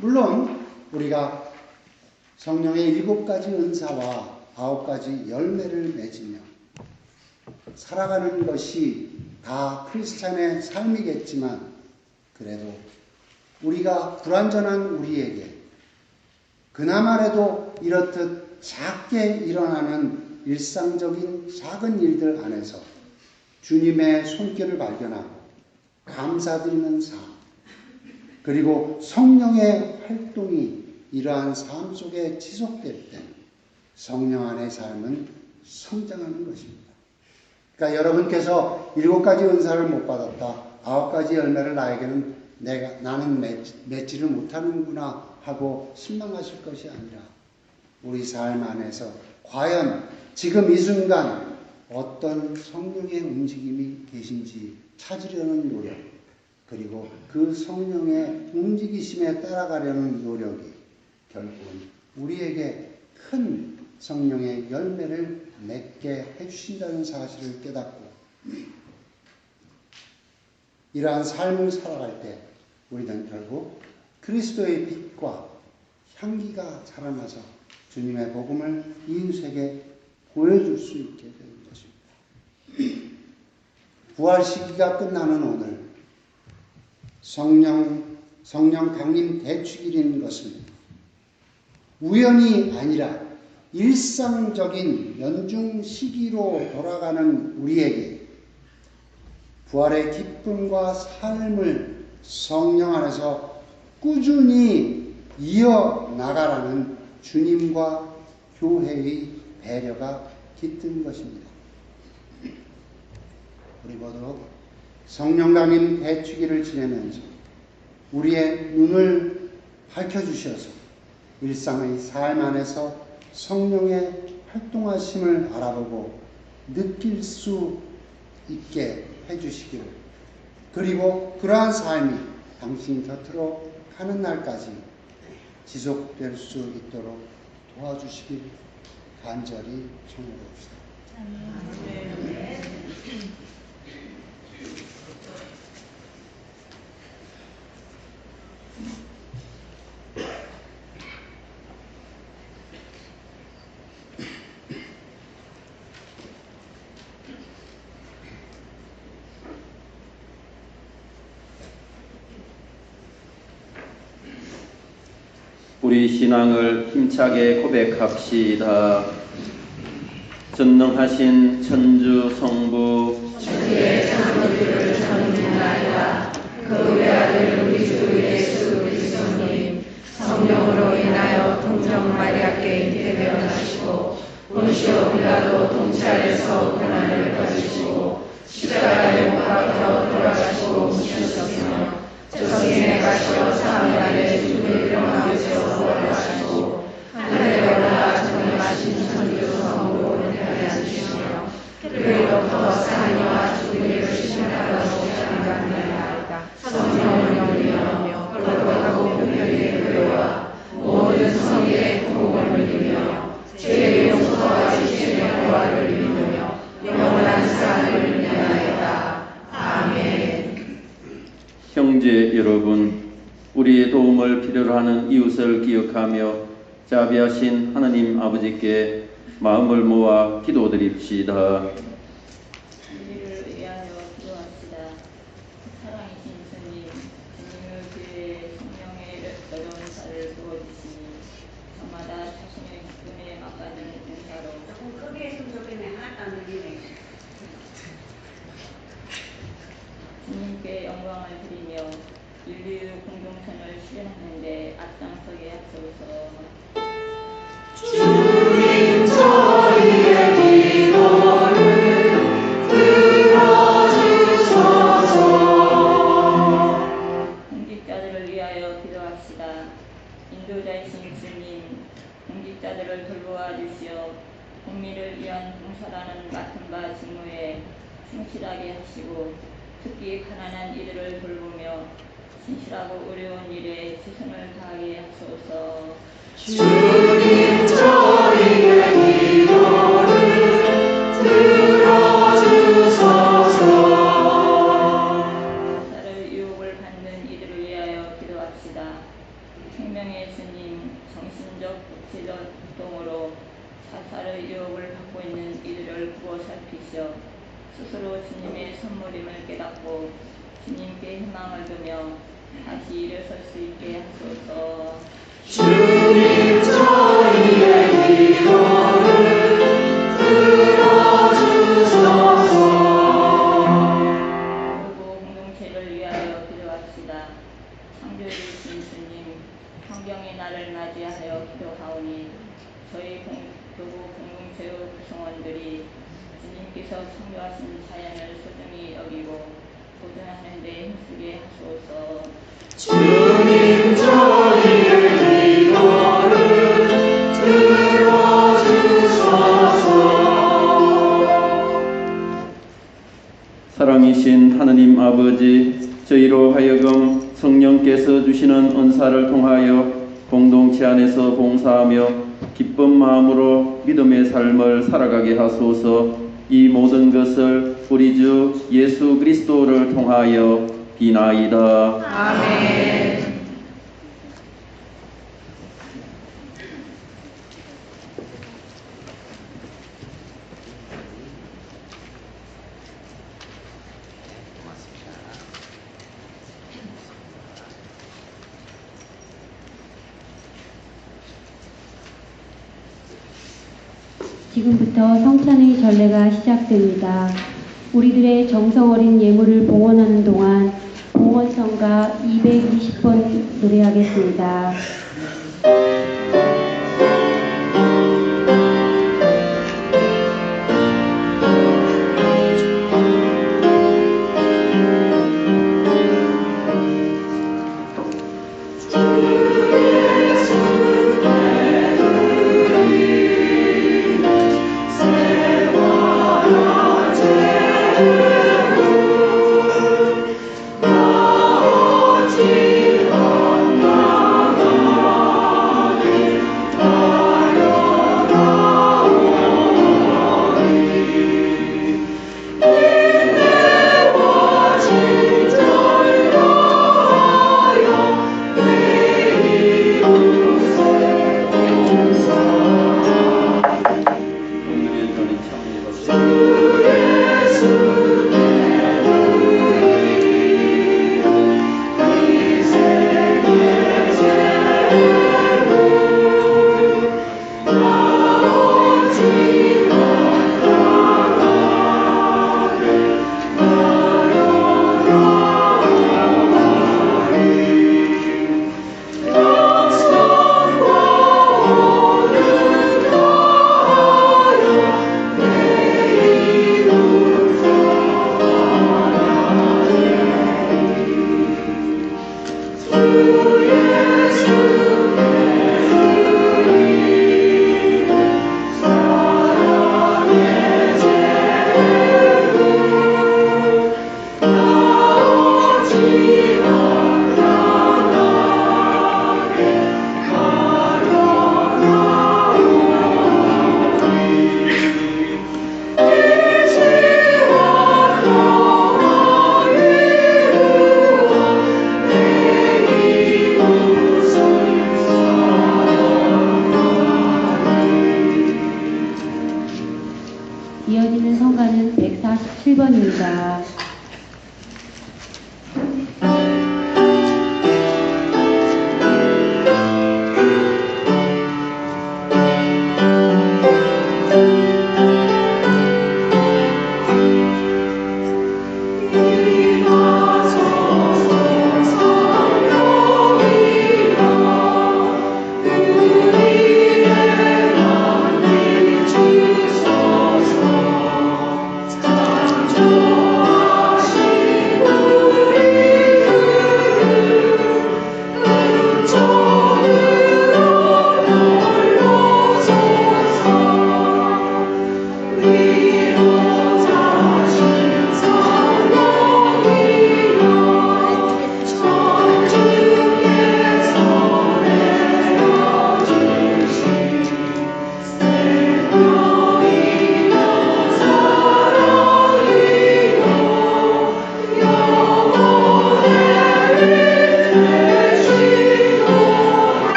물론 우리가 성령의 7가지 은사와 9가지 열매를 맺으며 살아가는 것이 다 크리스찬의 삶이겠지만, 그래도 우리가 불완전한 우리에게 그나마라도 이렇듯 작게 일어나는 일상적인 작은 일들 안에서 주님의 손길을 발견하고 감사드리는 삶, 그리고 성령의 활동이 이러한 삶 속에 지속될 때 성령 안의 삶은 성장하는 것입니다. 그러니까 여러분께서 7가지 은사를 못 받았다, 9가지 열매를 나는 맺지를 못하는구나 하고 실망하실 것이 아니라, 우리 삶 안에서 과연 지금 이 순간 어떤 성령의 움직임이 계신지 찾으려는 노력, 그리고 그 성령의 움직이심에 따라가려는 노력이 결국은 우리에게 큰 성령의 열매를 맺게 해주신다는 사실을 깨닫고, 이러한 삶을 살아갈 때 우리는 결국 그리스도의 빛과 향기가 자라나서 주님의 복음을 이웃에게 보여줄 수 있게 되는 것입니다. 부활 시기가 끝나는 오늘 성령 강림 대축일인 것은 우연이 아니라 일상적인 연중 시기로 돌아가는 우리에게 부활의 기쁨과 삶을 성령 안에서 꾸준히 이어나가라는 주님과 교회의 배려가 깃든 것입니다. 우리 모두 성령 강림 대축일을 지내면서 우리의 눈을 밝혀주셔서 일상의 삶 안에서 성령의 활동하심을 알아보고 느낄 수 있게 해주시기를, 그리고 그러한 삶이 당신 곁으로 가는 날까지 지속될 수 있도록 도와주시길 간절히 청구합시다. 우리 신앙을 힘차게 고백합시다. 전능하신 천주 성부 주의 창조주를 전능하리라. 그 외아들 우리 주 예수 그리스도님 성령으로 인하여 동정 마리아께 잉태되어 나시고 본시오 빌라도 통찰에서 고난을 받으시고 십자가에 못 박혀 돌아가시고 묻히셨으며 저승에 가시어 사흘 만에 죽음을 일어나셔서 부활하시고 하늘에 올라 전능하신 천주 성부로 은혜를 앉으시며 그리로부터 사니와 죽음을 심판하러 오시리라. 성령을 영리하며 거룩하고 분별의 교회와 모든 성의의 구원을 믿으며 죄의 용서와 지심의 구원을 믿으며 영원한 삶을 믿나이다. 아멘. 형제 여러분, 우리의 도움을 필요로 하는 이웃을 기억하며 자비하신 하나님 아버지께 마음을 모아 기도드립시다. 우리를 위하여 기도합시다. 사랑이신 주님, 주님의 교회에 성령의 어려운 살을 부어주시니 저마다 자신의 기쁨에 맛가는 은사로 크게 했으면 좋겠네. 하나도 안 들리네. 주님께 영광을 드리며 인류의 공동선을 실현하는데 앞장서게 하소서. 주님 저희의 기도를 들어주소서. 공직자들을 위하여 기도합시다. 인도자이신 주님, 공직자들을 돌보아 주시어 국민을 위한 봉사라는 맡은 바 직무에 충실하게 하시고 특히 가난한 이들을 돌보며 진실하고 어려운 일에 최선을 다하게 하소서. 주님 저희의 기도를 들어주소서. 자살의 유혹을 받는 이들을 위하여 기도합시다. 생명의 주님, 정신적 국제적 동으로 자살의 유혹을 받고 있는 이들을 구워 살피시어 스스로 주님의 선물임을 깨닫고 주님께 희망을 두며 다시 일어설 수 있게 하소서. 주님 저희의 기도를 들어주소서. 교구 공동체를 위하여 기도합시다. 창조주신 주님, 성경의 날을 맞이하여 기도하오니 저희 교구 공동체의 구성원들이 주님께서 창조하신 자연을 소중히 여기고 보존하는 데 힘쓰게 하소서. 주님 저희의 기도를 들어주소서. 사랑이신 하느님 아버지, 저희로 하여금 성령께서 주시는 은사를 통하여 공동체 안에서 봉사하며 기쁜 마음으로 믿음의 삶을 살아가게 하소서. 이 모든 것을 우리 주 예수 그리스도를 통하여 비나이다. 아멘. 지금부터 성찬의 전례가 시작됩니다. 우리들의 정성 어린 예물을 봉헌하는 동안 봉헌성가 220번 노래하겠습니다. 나오지 않나 드리겠습니다.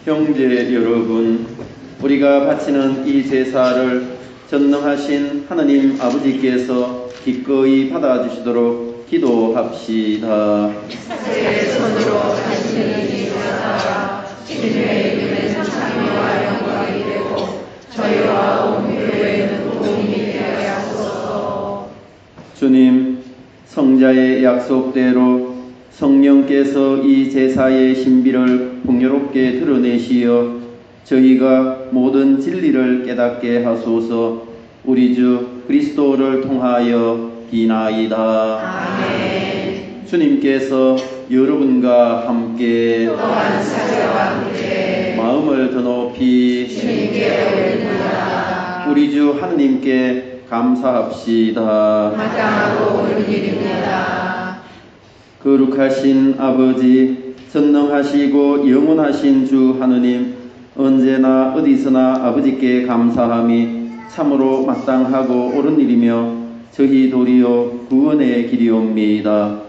형제 여러분, 우리가 바치는 이 제사를 전능하신 하느님 아버지께서 기꺼이 받아주시도록 기도합시다. 제 손으로 하시는 이 제사가 주님의 이름에 참여와 영광이 되고 저희와 온 교회에는 도움이 되게 하소서. 주님, 성자의 약속대로 성령께서 이 제사의 신비를 풍요롭게 드러내시어 저희가 모든 진리를 깨닫게 하소서. 우리 주 그리스도를 통하여 비나이다. 아멘. 주님께서 여러분과 함께 또한 사제와 함께 마음을 더 높이 주님께 올립니다. 우리 주 하느님께 감사합시다. 마땅하고 옳은 일입니다. 거룩하신 아버지, 전능하시고 영원하신 주 하느님, 언제나 어디서나 아버지께 감사함이 참으로 마땅하고 옳은 일이며 저희 도리어 구원의 길이옵니다.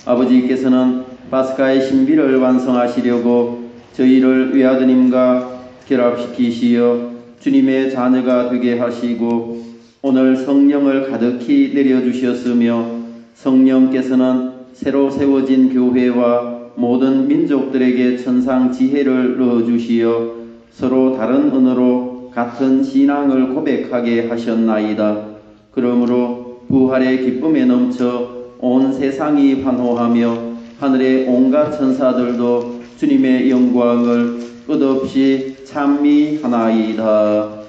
아버지께서는 파스카의 신비를 완성하시려고 저희를 외아드님과 결합시키시어 주님의 자녀가 되게 하시고 오늘 성령을 가득히 내려주셨으며 성령께서는 새로 세워진 교회와 모든 민족들에게 천상 지혜를 넣어주시어 서로 다른 언어로 같은 신앙을 고백하게 하셨나이다. 그러므로 부활의 기쁨에 넘쳐 온 세상이 환호하며 하늘의 온갖 천사들도 주님의 영광을 끝없이 찬미하나이다.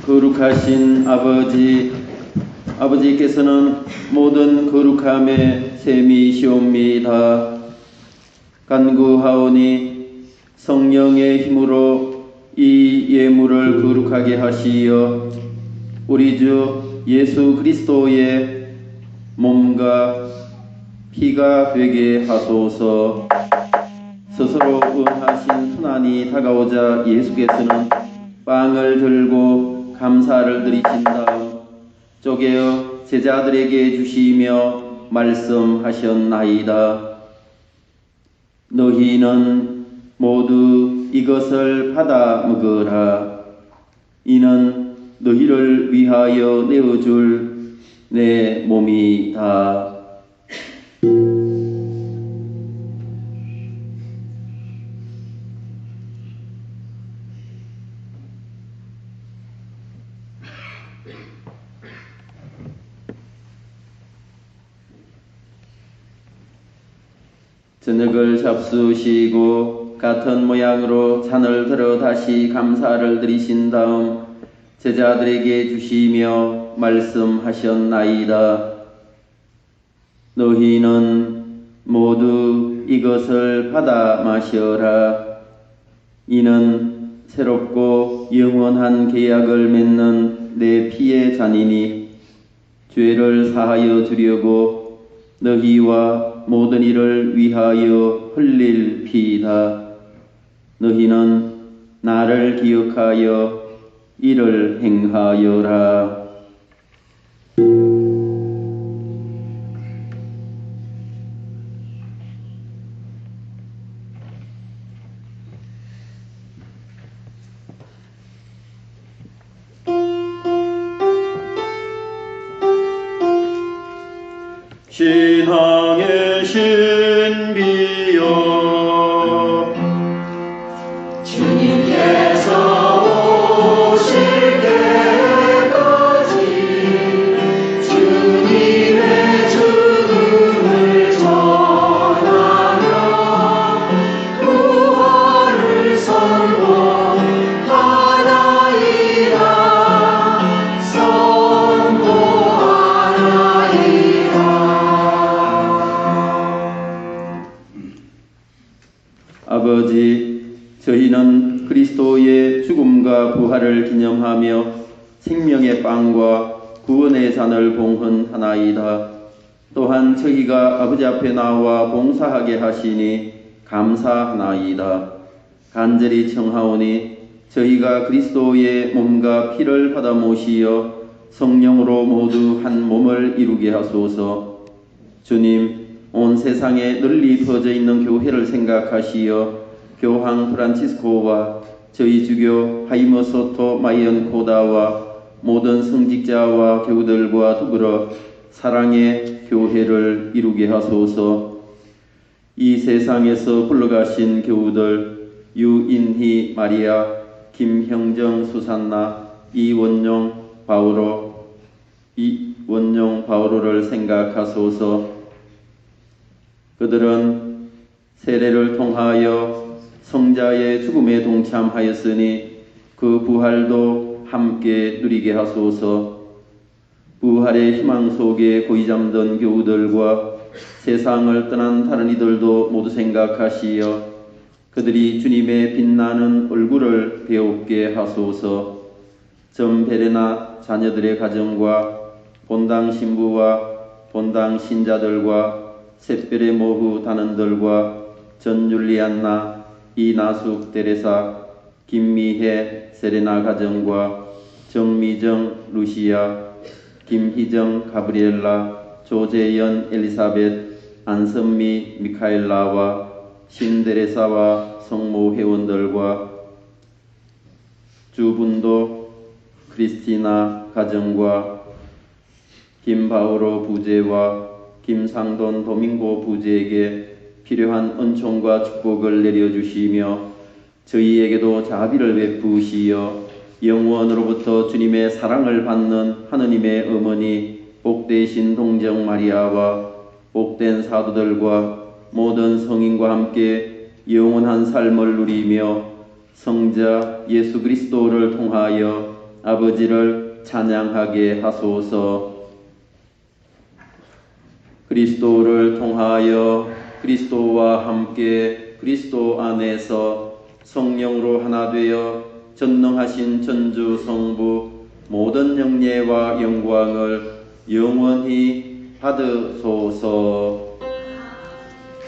거룩하신 아버지, 아버지께서는 모든 거룩함의 셈이시옵니다. 간구하오니 성령의 힘으로 이 예물을 거룩하게 하시어 우리 주 예수 그리스도의 몸과 피가 되게 하소서. 스스로 은하신 순환이 다가오자 예수께서는 빵을 들고 감사를 드리신 다음 쪼개어 제자들에게 주시며 말씀하셨나이다. 너희는 모두 이것을 받아 먹으라. 이는 너희를 위하여 내어줄 내 몸이다. 저녁을 잡수시고 같은 모양으로 잔을 들어 다시 감사를 드리신 다음 제자들에게 주시며 말씀하셨나이다. 너희는 모두 이것을 받아 마셔라. 이는 새롭고 영원한 계약을 맺는 내 피의 잔이니 죄를 사하여 주려고 너희와 모든 이를 위하여 흘릴 피이다. 너희는 나를 기억하여 이를 행하여라. 신앙의 신비여 주님께서 오실 때까지 주님의 죽음을 전하며 부활을 선포하나이다. 아버지, 저희는 그리스도의 죽음과 부활을 기념하며 생명의 빵과 구원의 잔을 봉헌하나이다. 또한 저희가 아버지 앞에 나와 봉사하게 하시니 감사하나이다. 간절히 청하오니 저희가 그리스도의 몸과 피를 받아 모시어 성령으로 모두 한 몸을 이루게 하소서. 주님, 온 세상에 널리 퍼져 있는 교회를 생각하시어 교황 프란치스코와 저희 주교 하이머 소토 마이언 코다와 모든 성직자와 교우들과 더불어 사랑의 교회를 이루게 하소서. 이 세상에서 불러가신 교우들 유인희 마리아, 김형정 수산나, 이원용 바오로를 생각하소서. 그들은 세례를 통하여 성자의 죽음에 동참하였으니 그 부활도 함께 누리게 하소서. 부활의 희망 속에 고이 잠든 교우들과 세상을 떠난 다른 이들도 모두 생각하시어 그들이 주님의 빛나는 얼굴을 배웁게 하소서. 전 베레나 자녀들의 가정과 본당 신부와 본당 신자들과 샛별의 모후 단원들과 전율리안나, 이나숙 데레사, 김미혜 세레나 가정과 정미정 루시아, 김희정 가브리엘라, 조재연 엘리사벳, 안선미 미카엘라와 신데레사와 성모 회원들과 주분도 크리스티나 가정과 김바오로 부제와 김상돈 도밍고 부제에게 필요한 은총과 축복을 내려주시며 저희에게도 자비를 베푸시어 영원으로부터 주님의 사랑을 받는 하느님의 어머니 복되신 동정 마리아와 복된 사도들과 모든 성인과 함께 영원한 삶을 누리며 성자 예수 그리스도를 통하여 아버지를 찬양하게 하소서. 그리스도를 통하여 그리스도와 함께 그리스도 안에서 성령으로 하나 되어 전능하신 천주 성부 모든 영예와 영광을 영원히 받으소서.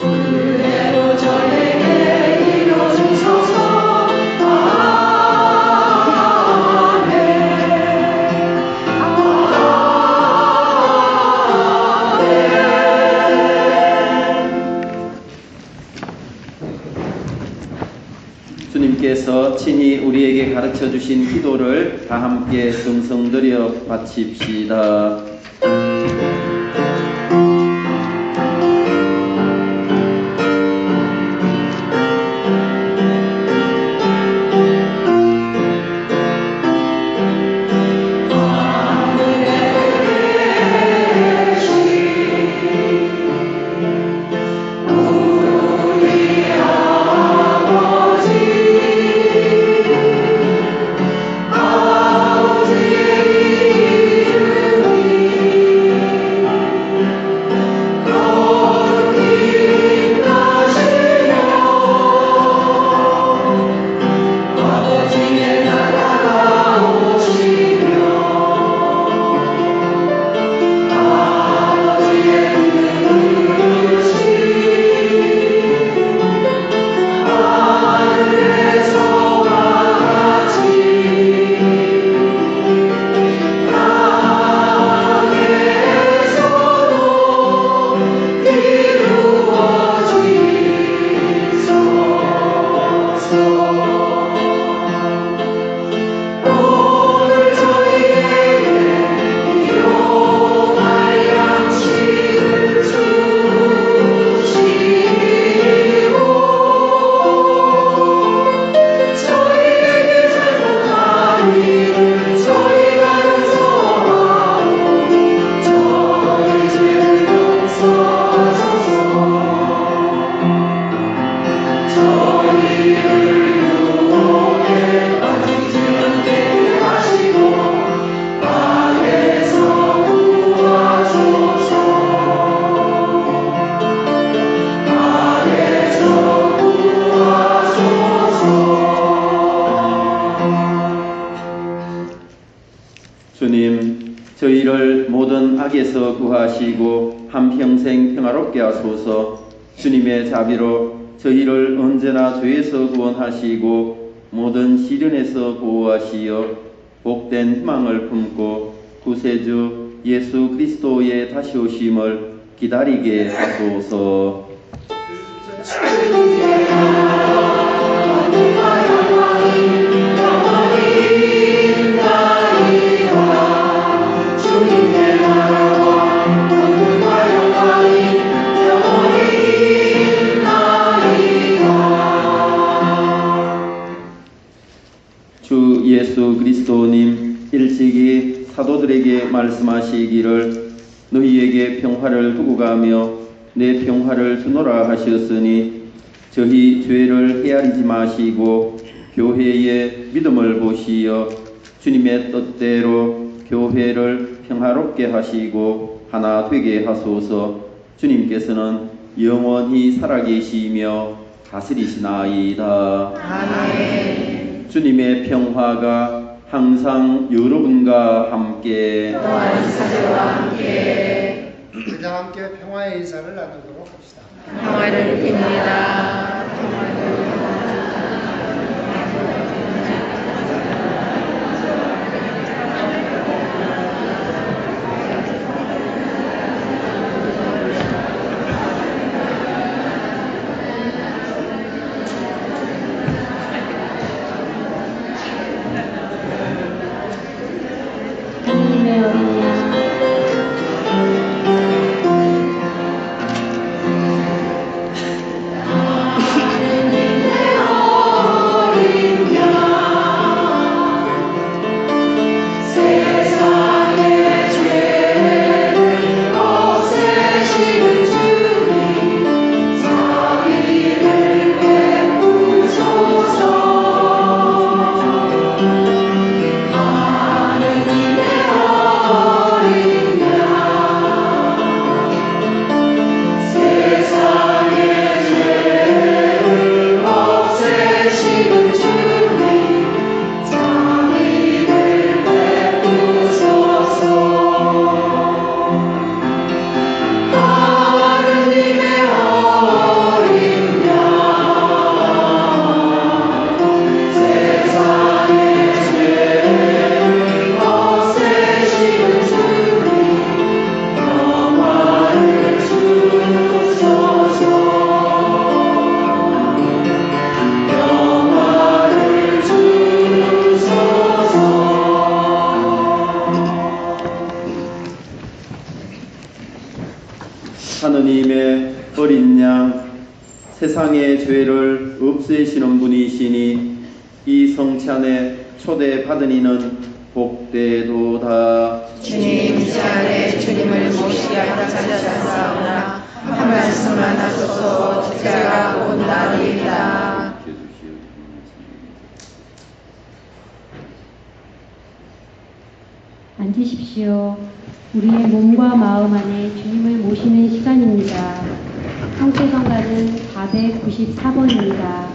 은혜로 저에게 이루소서. 주님께서 친히 우리에게 가르쳐 주신 기도를 다 함께 정성들여 바칩시다. 우리 모든 악에서 구하시고 한평생 평화롭게 하소서. 주님의 자비로 저희를 언제나 죄에서 구원하시고 모든 시련에서 보호하시어 복된 희망을 품고 구세주 예수 그리스도의 다시 오심을 기다리게 하소서. 주 예수 그리스도님 일찍이 사도들에게 말씀하시기를 너희에게 평화를 두고 가며 내 평화를 주노라 하셨으니 저희 죄를 헤아리지 마시고 교회의 믿음을 보시어 주님의 뜻대로 교회를 평화롭게 하시고 하나 되게 하소서. 주님께서는 영원히 살아계시며 다스리시나이다. 아멘. 주님의 평화가 항상 여러분과 함께 또한 사제와 함께 우리가 함께 평화의 인사를 나누도록 합시다. 평화를 빕니다. 하나님의 어린 양 세상의 죄를 없애시는 주님 자비를 베푸소서. 하느님의 어린 양 세상의 죄를 없애시는 주님 자비를 베푸소서. 하느님의 어린 양 세상의 죄를 없애시는 주님 영화를 주소서. 영화를 주소서. 하느님의 어린 양 세상의 죄를 없애시는 분이시니 이 성찬에 초대받은 이는 복되도다. 주님 이 시간에 주님을 모시게 하여 찾아왔사오나 한 말씀만 하소서. 제가 온다리이다. 앉으십시오. 우리의 몸과 마음 안에 주님을 모시는 시간입니다. 성체성가는 494번입니다. 우리가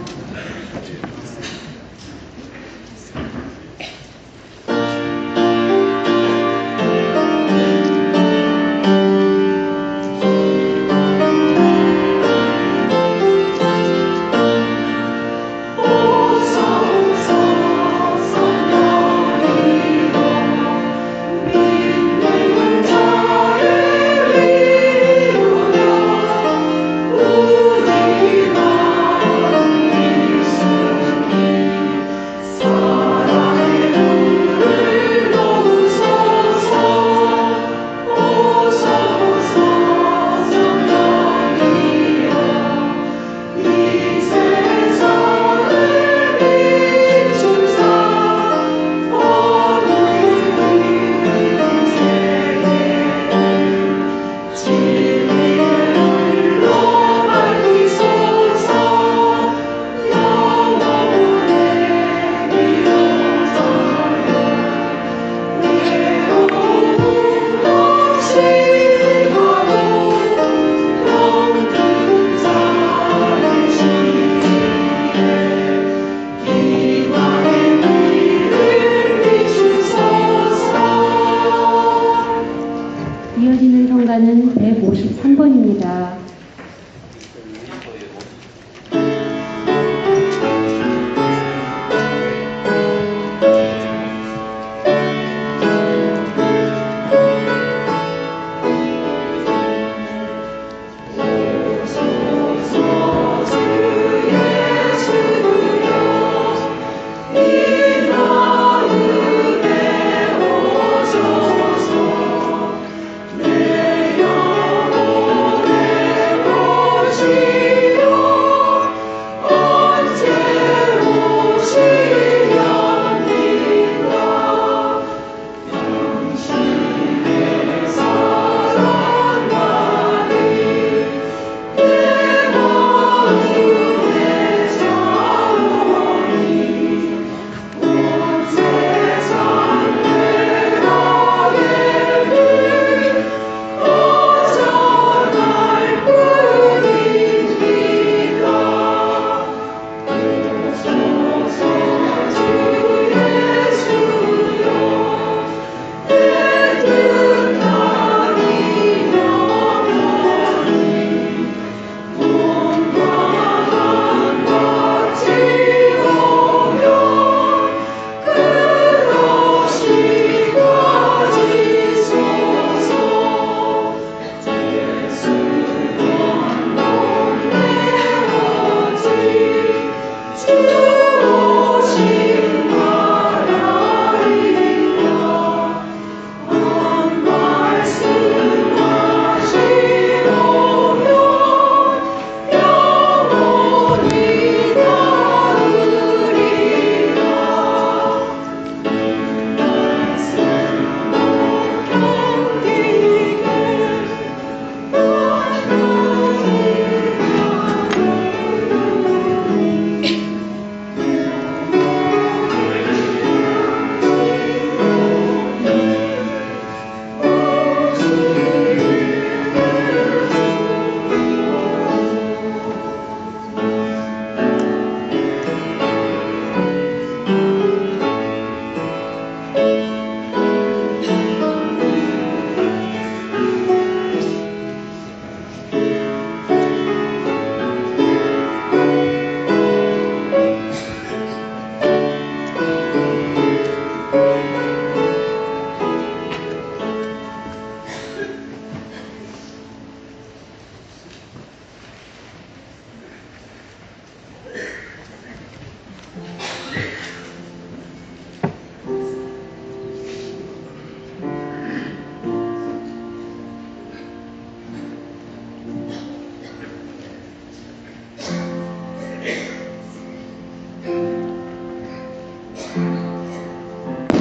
이어지는 성가는 153번입니다.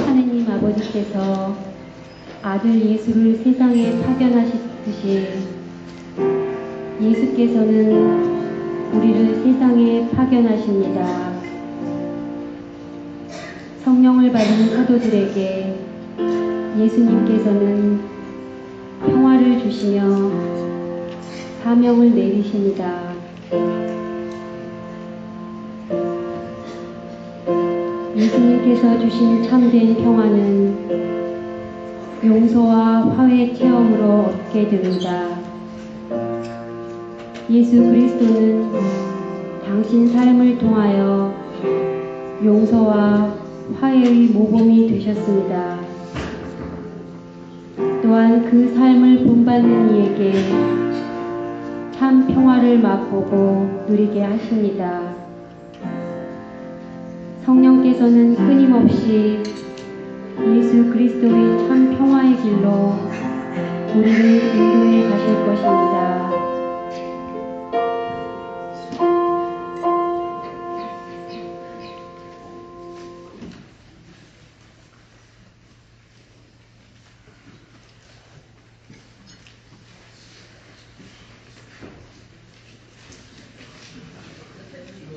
하느님 아버지께서 아들 예수를 세상에 파견하셨듯이 예수께서는 우리를 세상에 파견하십니다. 성령을 받은 사도들에게 예수님께서는 평화를 주시며 사명을 내리십니다. 예수님께서 주신 참된 평화는 용서와 화해 체험으로 얻게 됩니다. 예수 그리스도는 당신 삶을 통하여 용서와 화해의 모범이 되셨습니다. 또한 그 삶을 본받는 이에게 참 평화를 맛보고 누리게 하십니다. 성령께서는 끊임없이 예수 그리스도의 참 평화의 길로 우리를 인도해 가실 것입니다.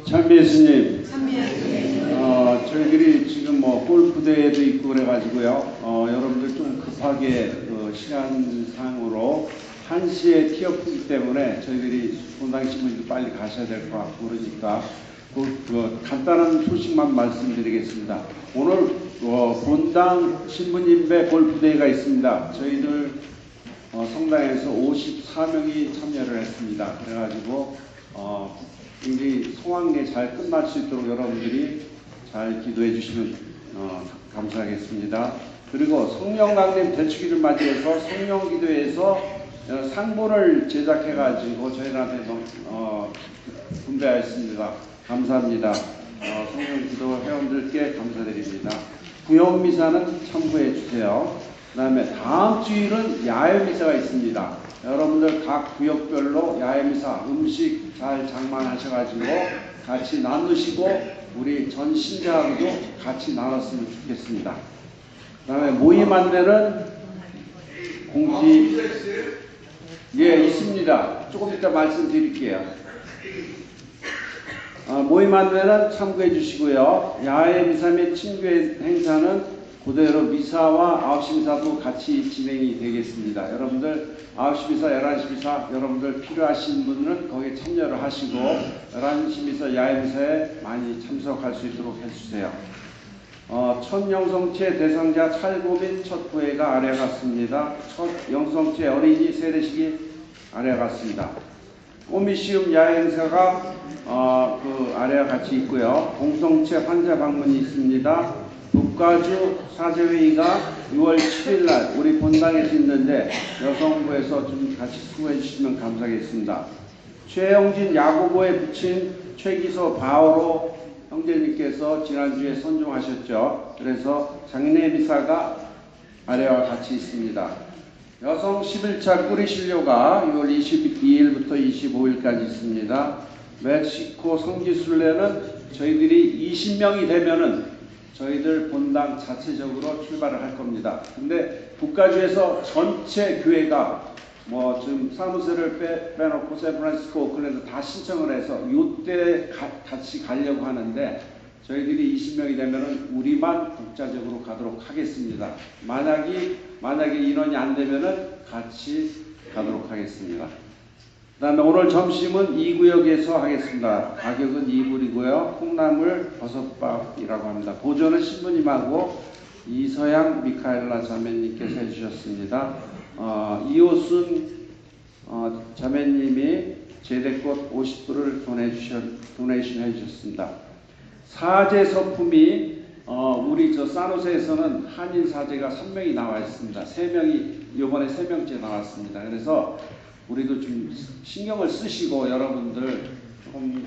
참배 예수님, 저희들이 지금 골프 대회도 있고 그래가지고요. 여러분들 좀 급하게 시간상으로 1시에 티어프기 때문에 저희들이 본당 신부님도 빨리 가셔야 될 것 같고 그러니까 간단한 소식만 말씀드리겠습니다. 오늘 본당 신부님배 골프 대회가 있습니다. 저희들 성당에서 54명이 참여를 했습니다. 그래가지고 굉장히 성황리에 잘 끝날 수 있도록 여러분들이 잘 기도해 주시면 감사하겠습니다. 그리고 성령 강림 대축일을 맞이해서 성령 기도회에서 상본을 제작해 가지고 저희한테 분배하였습니다. 감사합니다. 성령 기도 회원들께 감사드립니다. 구역 미사는 참고해 주세요. 그다음에 다음 주일은 야외 미사가 있습니다. 여러분들 각 구역별로 야외 미사 음식 잘 장만하셔가지고 같이 나누시고 우리 전 신자하고도 같이 나눴으면 좋겠습니다. 그다음에 모임 안내는 공지 있습니다. 조금 이따 말씀드릴게요. 모임 안내는 참고해 주시고요. 야외 미사 및 친교 행사는 그대로 미사와 9시 미사도 같이 진행이 되겠습니다. 여러분들 9시 미사, 11시 미사 여러분들 필요하신 분은 거기에 참여를 하시고 11시 미사, 야외 미사에 많이 참석할 수 있도록 해주세요. 첫 영성체 대상자 찰고 및 첫 구회가 아래 같습니다. 첫 영성체 어린이 세례식이 아래 같습니다. 꼬미시움 야외 행사가 그 아래와 같이 있고요. 공동체 환자 방문이 있습니다. 국가주 사제회의가 6월 7일 날 우리 본당에서 있는데 여성부에서 좀 같이 수고해 주시면 감사하겠습니다. 최영진 야고보에 붙인 최기소 바오로 형제님께서 지난주에 선종하셨죠. 그래서 장례 미사가 아래와 같이 있습니다. 여성 11차 뿌리신료가 6월 22일부터 25일까지 있습니다. 멕시코 성지순례는 저희들이 20명이 되면은 저희들 본당 자체적으로 출발을 할 겁니다. 근데 국가주에서 전체 교회가 지금 사무소를 빼놓고 샌프란시스코, 오클랜드 다 신청을 해서 이때 같이 가려고 하는데 저희들이 20명이 되면은 우리만 독자적으로 가도록 하겠습니다. 만약에 인원이 안 되면은 같이 가도록 하겠습니다. 그 다음에 오늘 점심은 2구역에서 하겠습니다. 가격은 2불이고요. 콩나물 버섯밥이라고 합니다. 보조는 신부님하고 이서양 미카엘라 자매님께서 해주셨습니다. 이호순 자매님이 제대꽃 50불을 도네이션 해주셨습니다. 사제 서품이 우리 사노세에서는 한인 사제가 3명이 나와 있습니다. 3명이 이번에 3명째 나왔습니다. 그래서 우리도 좀 신경을 쓰시고 여러분들 좀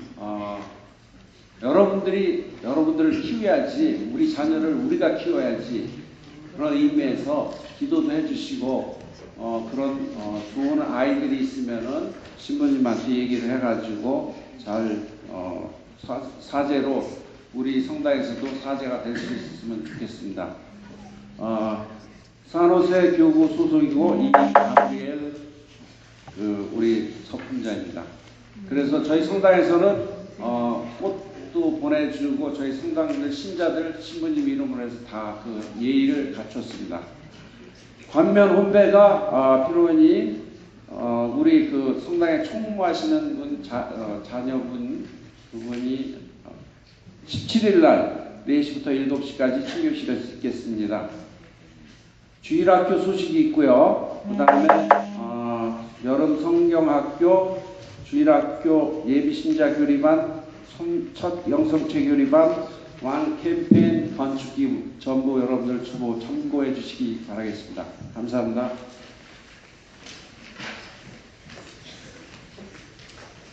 여러분들을 키워야지 우리 자녀를 우리가 키워야지 그런 의미에서 기도도 해주시고 그런 좋은 아이들이 있으면은 신부님한테 얘기를 해가지고 잘 사제로 우리 성당에서도 사제가 될 수 있으면 좋겠습니다. 산호세 교구 소속이고 이가브리엘 우리 서품자입니다. 그래서 저희 성당에서는 꽃도 보내주고 저희 성당들 신자들 신부님 이름으로 해서 다 그 예의를 갖췄습니다. 관면 혼배가 필요하니 우리 그 성당에 총무하시는 분 자녀분 두 분이 17일 날 4시부터 7시까지 친교실에서 있겠습니다. 주일학교 소식이 있고요. 그 다음에 여름 성경학교, 주일학교 예비신자 교리반, 첫 영성체 교리반, 왕 캠페인 건축기부 전부 여러분들 참고해 주시기 바라겠습니다. 감사합니다.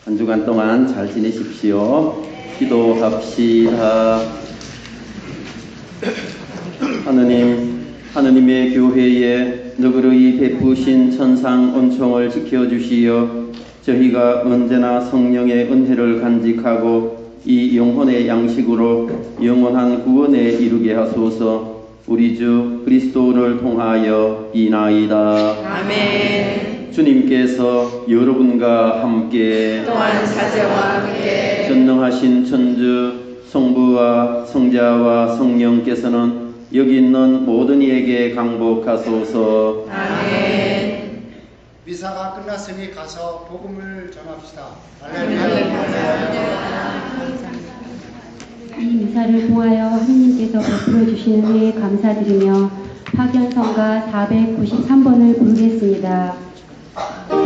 한 주간 동안 잘 지내십시오. 기도합시다. 하느님의 교회에 너그러이 베푸신 천상 은총을 지켜주시어 저희가 언제나 성령의 은혜를 간직하고 이 영혼의 양식으로 영원한 구원에 이르게 하소서. 우리 주 그리스도를 통하여 이나이다. 아멘. 주님께서 여러분과 함께 또한 사제와 함께 전능하신 천주 성부와 성자와 성령께서는 여기 있는 모든 이에게 강복하소서. 아멘. 미사가 끝났으니 가서 복음을 전합시다. 이 미사를 통하여 하느님께서 베풀어 주신 은혜에 감사드리며 파견성가 493번을 부르겠습니다. 아,